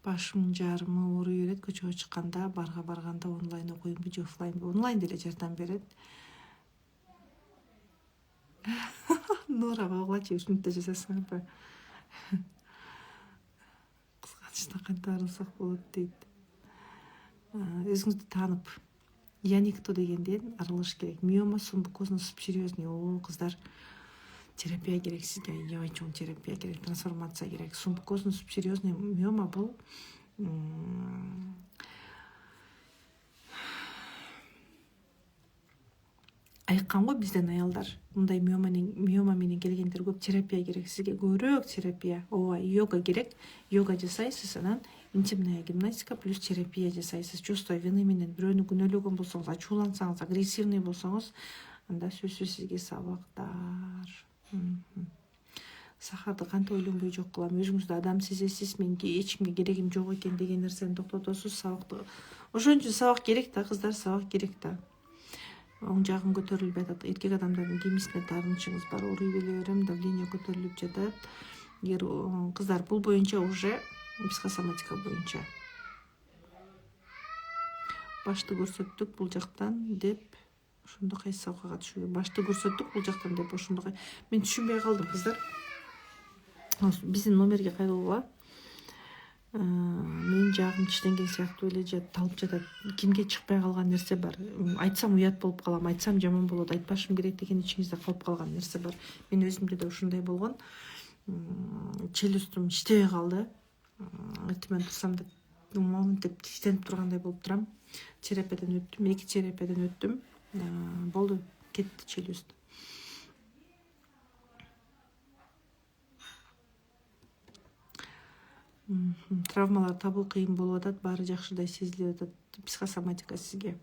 Башымдын жарымы ооруй берет, көчөгө чыкканда, барга барганда онлайн окуймбу же офлайнбы? Онлайн деле жардам берет. Нура баглачы, ушинтип жасасаңарбы? Кызганычтан кантип арылсак болот дейт. Өзүңүздү таанып, я никто дегенден арылыш керек. Миома субмукозно субсерьезный. Кыздар, терапия керек сизге, аябай чоң терапия керек, трансформация керек. Субмукозно субсерьезный миома бул айыккан го бизден аялдар. Мындай миома менен келгендер көп. Терапия керек сизге, көбүрөөк терапия. Йога керек. Йога жасайсыз, анан интимная гимнастика плюс терапия жасайсыз. Чувство вины менен бирөөнү күнөөлөгөн болсоңуз, ачуулансаңыз, агрессивный болсоңуз, анда сөзсүз сизге сабактар. Сахарды кантип ойлонбой жок кылам? Өзүңүздү адам сезесиз, менин эч кимге керегим жок экен деген нерсени токтотосуз, сабакты. Ошон үчүн сабак керек да, кыздар, сабак керек да. Оң жагым көтөрүлбөй атат. Эркек адамдардын кимисине таарынычыңыз бар, ууруй беле берем, давление көтөрүлүп жатат. Эгер кыздар, бул боюнча уже психосоматика боюнча башты көрсөттүк бул жактан деп, ошондо кайсы сабакка катышуу? Башты көрсөттүк бул жактан деп, ошондо мен түшүнбөй калдым, кыздар. Биздин номерге кайрылгыла. Менин жагым тиштенген сыяктуу эле талып жатат. Кимге чыкпай калган нерсе бар. Айтсам уят болуп калам, айтсам жаман болот, айтпашым керек деген ичиңизде калып калган нерсе бар. Мен өзүмдө да ушундай болгон. Челюстум иштебей калды. Эртемен турсам да деп тиштенип тургандай болуп турам. Терапиядан өттүм, 2 терапиядан өттүм. Болду, кетти челюст. Травмалар табуу кыйын болуп атат, баары жакшыдай сезилип атат психосоматика сизге.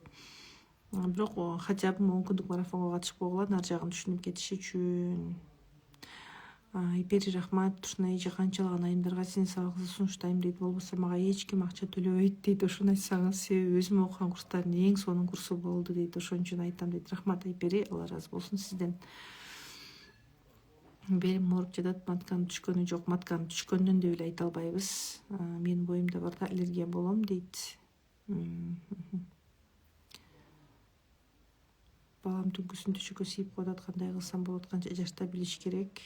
Бирок хотя бы 10 күндүк марафонго катышып койгула, ар жагын түшүнүп кетиш үчүн. Ипери рахмат, ушундай эже канчалаган айымдарга сизин сабагыңызды сунуштайм дейт. Болбосо мага эч ким акча төлөбөйт дейт. Ошону айтсаңыз, себеби өзүм окуган курстардын эң сонун курсу болду дейт. Ошон үчүн айтам дейт. Рахмат Айпери, Алла ыраазы болсун сизден. Белим ооруп жатат, матканын түшкөнү жок. Матканын түшкөндөн деп эле айта албайбыз. Менин боюмда бар да, аллергия болом дейт. Балам түнкүсүн төшөккө сийип коюп атат, кандай кылсам болот, канча жашта билиш керек.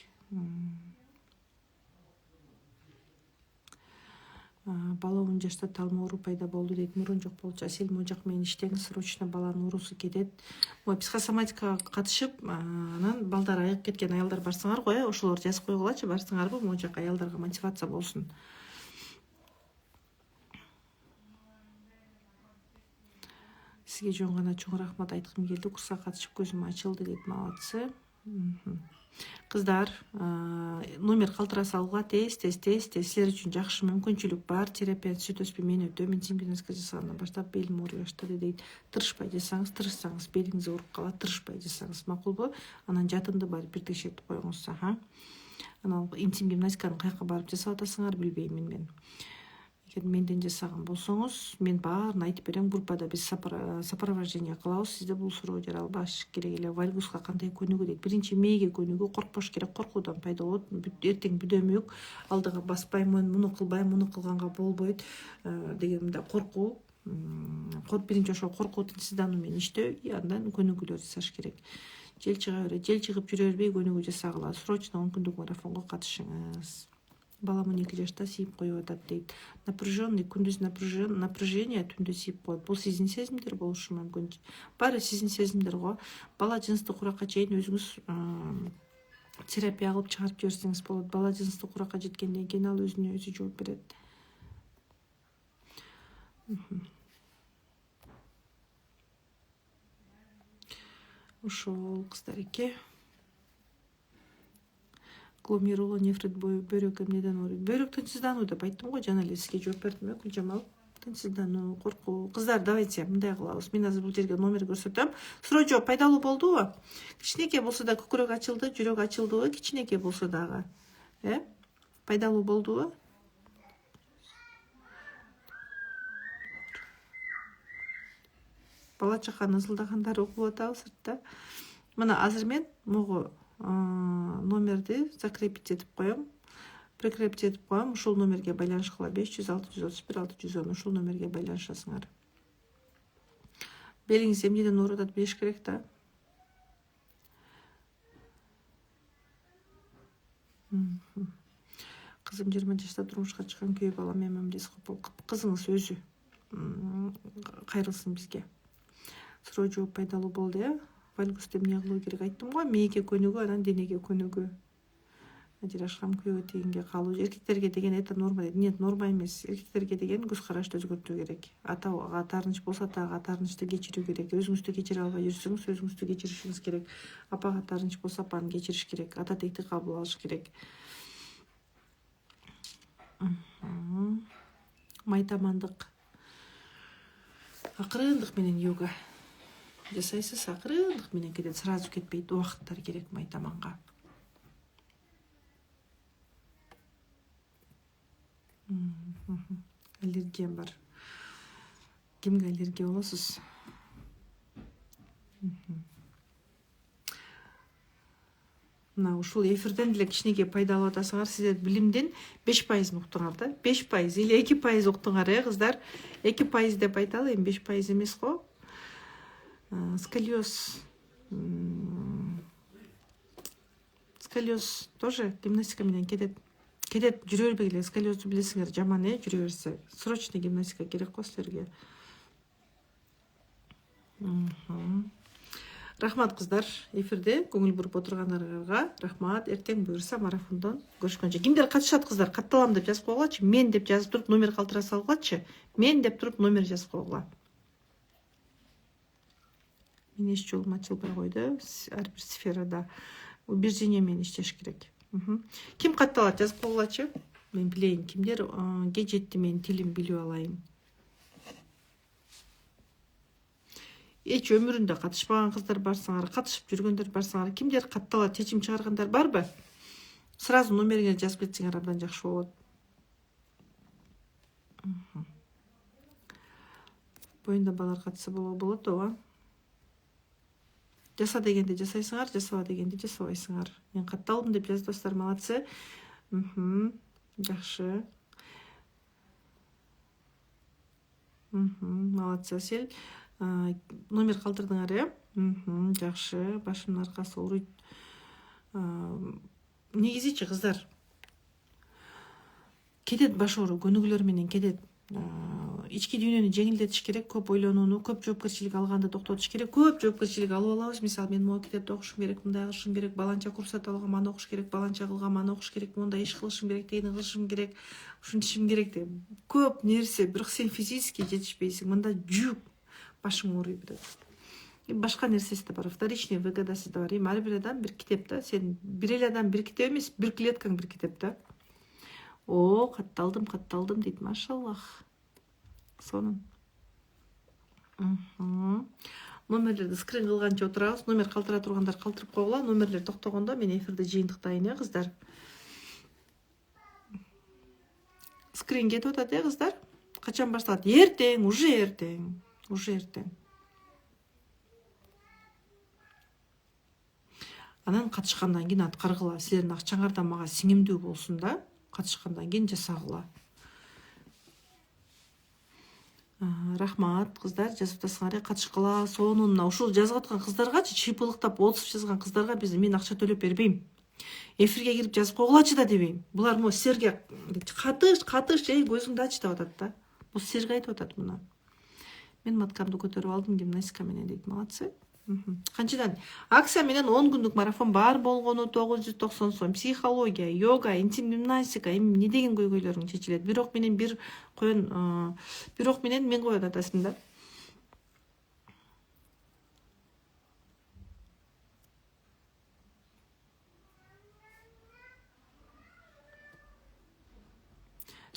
Бала 10 жашта талма оору пайда болду дейт. Мурун жок болчу. Асель могу жак менен иштеңиз, срочно баланын оорусу кетет. Ой, психосоматикага катышып, анан балдар айыгып кеткен аялдар барсаңар го, ошолор жазып койгулачы, барсаңарбы, могу жак аялдарга мотивация болсун. Сизге жөн гана чоң рахмат айткым келди. Курска катышып көзүм ачылды дейт. Молодцы. Кыздар, номер калтыраса алууга тез. Силер үчүн жакшы мүмкүнчүлүк бар. Терапия сүт өспү мен өтөм. Интим гимнастика жасагандан баштап белим ооруй баштады дейт. Тырышпай жасаңыз, тырышсаңыз белиңиз ооруп калат. Тырышпай жасаңыз макулбу? Анан жатынды барып бир текшертип коюңуз. Анан интим гимнастиканы каяка барып жасап атасыңар билбеймин мен. Эгер менден жасаган болсоңуз, мен баарын айтып берем. Группада биз сопровождение кылабыз. Сизде бул суроо жаралбаш керек эле. Вальгуска кандай көнүгүү дейт. Биринчи мээге көнүгүү, коркпош керек, коркуудан пайда болот. Эртең бүдөмүк, алдыга баспайм, муну кылбайм, муну кылганга болбойт деген мындай коркуу. Биринчи ошол коркуу тынчсыздануу менен иштөө, андан көнүгүүлөр жасаш керек. Жел чыга берет, жел чыгып жүрө бербей көнүгүү жасагыла. Срочно 10 күндүк марафонго катышыңыз. Балам 12 жашта сийип коюп атат дейт. Напряженный, күндүз напряжение, түндө сийип коет. Бул сиздин сезимдер болушу мүмкүн. Баары сиздин сезимдер го. Бала жыныстык уракка чейин өзүңүз терапия кылып чыгарып жиберсеңиз болот. Бала жыныстык уракка жеткенден кийин ал өзүнө өзү жооп берет. Ошол кыздар эке. Гломеруло, нефрит, бөйрөк эмнеден ооруйт? Бөйрөк тынчсыздануу деп айттым го, жана эле сизге жооп бердим, Гүлжамал. Тынчсыздануу, коркуу. Кыздар, давайте мындай кылабыз. Мен азыр бул жерге номер көрсөтөм. Суроо жооп пайдалуу болдубу? Кичинекей болсо да көкүрөк ачылды, жүрөк ачылдыбы? Кичинекей болсо дагы. Пайдалуу болдубу? Бала чаканын ызылдагандары угулуп атабы сыртта. Мына азыр мен могу номерди закрепить этип коем. Прикрепить этип коем. Ушул номерге байланышкыла 500 631 610. Ушул номерге байланышасыңар. Белиңиз эмнеден ооруп атат билиш керек да. Кызым 20 жашта турмушка чыккан, күйөө балам эмемдес кызыңыз өзү. Кайрылсын бизге. Суроо жооп пайдалуу болду, Вальгусты эмне кылуу керек айттым го, мээге көнүгүү, анан денеге көнүгүү. Ажырашкан күйөөгө тегинге калуу. Эркектерге деген это норма дейт. Нет, норма эмес. Эркектерге деген көз карашты өзгөртүү керек. Атага таарыныч болсо, атага таарынычты кечирүү керек. Өзүңүздү кечире албай жүрсөңүз, өзүңүздү кечиришиңиз керек. Апага таарыныч болсо, апаны кечириш керек. Ата текти кабыл алыш керек. Майтамандык. Акырындык менен йога жасайсыз, акырындык менен кетет, сразу кетпейт, убакыттар керек майтаманга. Аллергиям бар. Кимге аллергия болосуз? Мына ушул эфирден деле кичинекей пайда алып атасыңар. Сиздер билимдин 5% уктуңар да. 5% или 2% уктуңар, кыздар. 2% деп айталы, эми 5% эмес го. Сколиоз. Сколиоз тоже гимнастика менен кетет. Жүрө бербей эле. Сколиозду билесиңер, жаман, жүрө берсе. Срочно гимнастика керек го силерге. Рахмат кыздар, эфирде көңүл буруп отургандарга рахмат. Эртең буюрса марафондон көрүшкөнчө. Кимдер катышат кыздар? Катталам деп жазып койгулачы. Мен деп жазып туруп номер калтыра салгылачы. Мен деп туруп номер жазып койгула. Мен эч жолум ачылбай койду. Ар бир сферада убеждение менен иштеш керек. Ким катталат жазып койгулачы. мен билейин кимдерге жетти менин тилим билип алайын. Эч өмүрүндө катышпаган кыздар барсаңар, катышып жүргөндөр барсаңар, кимдер катталат чечим чыгаргандар барбы? Сразу номериңерди жазып кетсеңер абдан жакшы болот. Боюнда балар катса болот, ооба. Жаса дегенде жасайсыңар, жасаба дегенде жасабайсыңар. Мен катталдым деп жаздыңыздар, молодцы. Жакшы. Молодцы, Асель. Номер калтырдыңар, жакшы. Башымдын аркасы ооруйт. Негизичи кыздар кетет баш оору, көнүгүүлөр менен кетет. Ички дүйнөнү жеңилдетиш керек, көп ойлонууну, көп жоопкерчилик алганды токтотуш керек. Көп жоопкерчилик алып алабыз. Мисалы, мен могу китепти окушум керек, мындай кылышым керек, баланча курсат алгам, аны окуш керек, баланча кылгам, аны окуш керек, мондай иш кылышым керек, тигини кылышым керек, ушинтишим керек деп. Көп нерсе, бирок сен физически жетишпейсиң. Мында жүк башың ооруй берет. Башка нерсеси да бар, вторичный выгодасы да бар. Ар бир адам бир китеп да. Сен бир эле адам бир китеп эмес, бир клеткаң бир китеп да. Катталдым дейт, машаллах. Сонун. Номерлерди скрин кылганча отурабыз. Номер калтыра тургандар калтырып койгула. Номерлер токтогондо мен эфирди жыйынтыктайын, кыздар. Скрин кетип атат, кыздар. Качан башталат? Эртең, уже эртең. Анан катышкандан кийин аткаргыла. Силердин акчаңардан мага сиңимдүү болсун да. Катышкандан кийин жасагыла. Рахмат, кыздар, жазып атасыңар, катышкыла. Сонун мына ушул жазып аткан кыздаргачы, чыйпылыктап отсуп жазган кыздарга мен акча төлөп бербейм. Эфирге кирип жазып койгулачы да дебейм. Булар могу силерге катыш, көзүңдү ач деп атат да. Бул силерге айтып атат мына. Мен маткамды көтөрүп алдым гимнастика менен дейт, молодцы. Канчадан акция менен 10 күндүк марафон бар болгону 990 сом. Психология, йога, интим гимнастика, эмне деген көйгөйлөрүң чечилет. Бирок менен мен коет атасың да.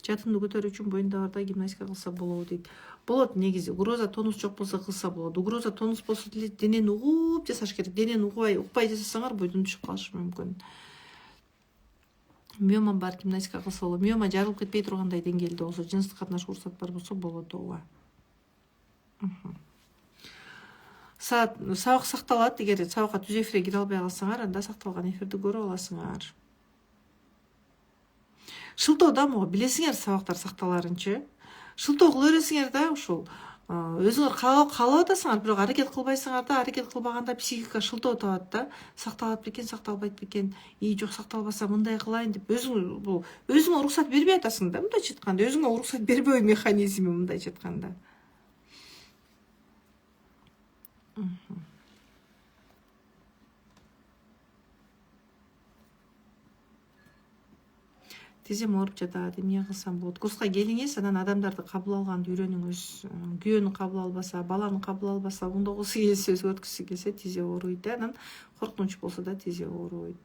Жатынды көтөрүү үчүн боюндагыларда гимнастика кылса болобу дейт. Болот негизи. Угроза тонус жок болсо кылса болот. Угроза тонус болсо деле денени угуп жасаш керек. Денени укпай жасасаңар бойдон түшүп калышы мүмкүн. Миома бар, гимнастика кылса болот. Миома жарылып кетпей тургандай деңгээлде болсо, жыныстык катнашуу уруксат бар болсо болот, ооба. Сабак сакталат. Эгер сабакка түз эфирге кире албай калсаңар, анда сакталган эфирди көрүп аласыңар. Шылтоо да могу билесиңер сабактар сакталарынчы. Шылтоо кыла бересиңер да, ушул өзүңөр каалап атасыңар, бирок аракет кылбайсыңар да, аракет кылбаганда психика шылтоо табат да. Сакталат бекен, сакталбайт бекен, жок сакталбаса мындай кылайын деп өзүңө уруксат бербей атасың да, мындайча айтканда. Өзүңө уруксат бербөө механизми, мындайча айтканда. Тизем ооруп жатат, эмне кылсам болот? Курска келиңиз, анан адамдарды кабыл алганды үйрөнүңүз. Күйөөнү кабыл албаса, баланы кабыл албаса, оңдогусу келсе, өзгөрткүсү келсе тизе ооруйт да. Анан коркунуч болсо да тизе ооруйт.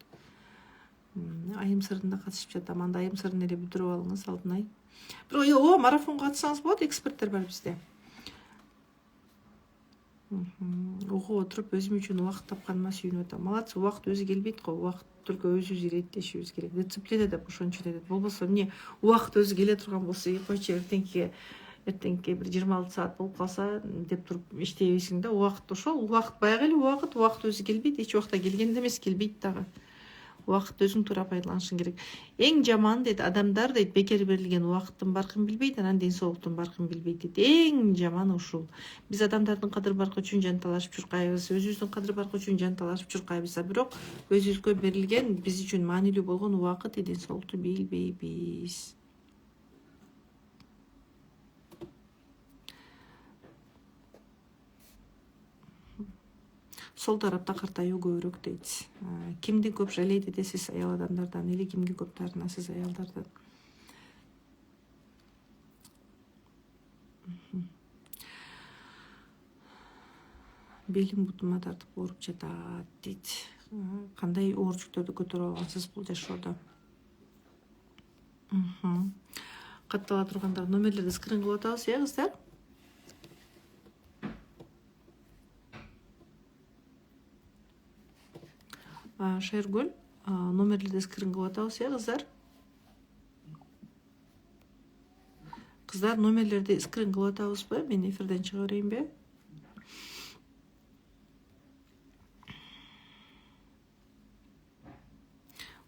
Айым сырына катышып жатам. Анда айым сырын эле бүтүрүп алыңыз алдын Бирок ооба, марафонго катышсаңыз болот, эксперттер бар бизде. Окуп отуруп өзүм үчүн убакыт тапканыма сүйүнүп атам. Молодцы, убакыт өзү келбейт го, убакыт только өзүбүз иреттешибиз керек. Дисциплина деп ошончо дедет. Болбосо эмне убакыт өзү келе турган болсо, койчу эртеңки бир 26 саат болуп калса деп туруп иштейбизиң да. Убакыт ошол, убакыт баягы эле убакыт өзү келбейт, эч убакта келген эмес, келбейт дагы. Убакыт өзүң туура пайдаланышың керек. Эң жаман дейт адамдар дейт, бекер берилген убакыттын баркын билбейт, анан ден соолуктун баркын билбейт дейт. Эң жаманы ушул. Биз адамдардын кадыр баркы үчүн жанталашып чуркайбыз, өзүбүздүн кадыр баркы үчүн жанталашып чуркайбыз, бирок өзүбүзгө берилген биз үчүн маанилүү болгон убакыт, ден соолукту билбейбиз. Сол тарапта картаюу көбүрөөк дейт. Кимди көп жалейт этесиз аял адамдардан или кимге көп таарынасыз аялдардан? Белим бутума тартып ооруп жатат дейт. Кандай оор жүктөрдү көтөрүп алгансыз бул жашоодо? Каттала тургандар номерлерди скрин кылып атабыз, кыздар? Шайыргүл, номерлерди скрин кылып атабыз, кыздар? Кыздар, номерлерди скрин кылып атабызбы? Мен эфирден чыга берейинби?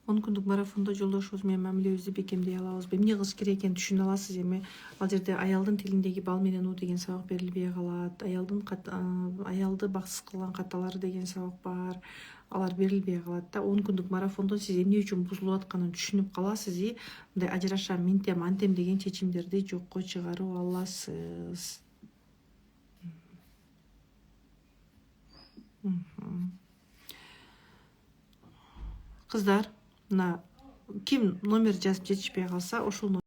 10 күндүк марафондо жолдошубуз менен мамилебизди бекемдей алабызбы? Эмне кылыш керек экенин түшүнө аласыз эми. Ал жерде аялдын тилиндеги бал менен у деген сабак берилбей калат. Аялды бакытсыз кылган каталары деген сабак бар. Алар берилбей калат да. 10 күндүк марафондо сиз эмне үчүн бузулуп атканын түшүнүп каласыз и мындай ажырашам, минтем, антем деген чечимдерди жокко чыгарып аласыз. Кыздар, мына ким номер жазып жетишпей калса, ошол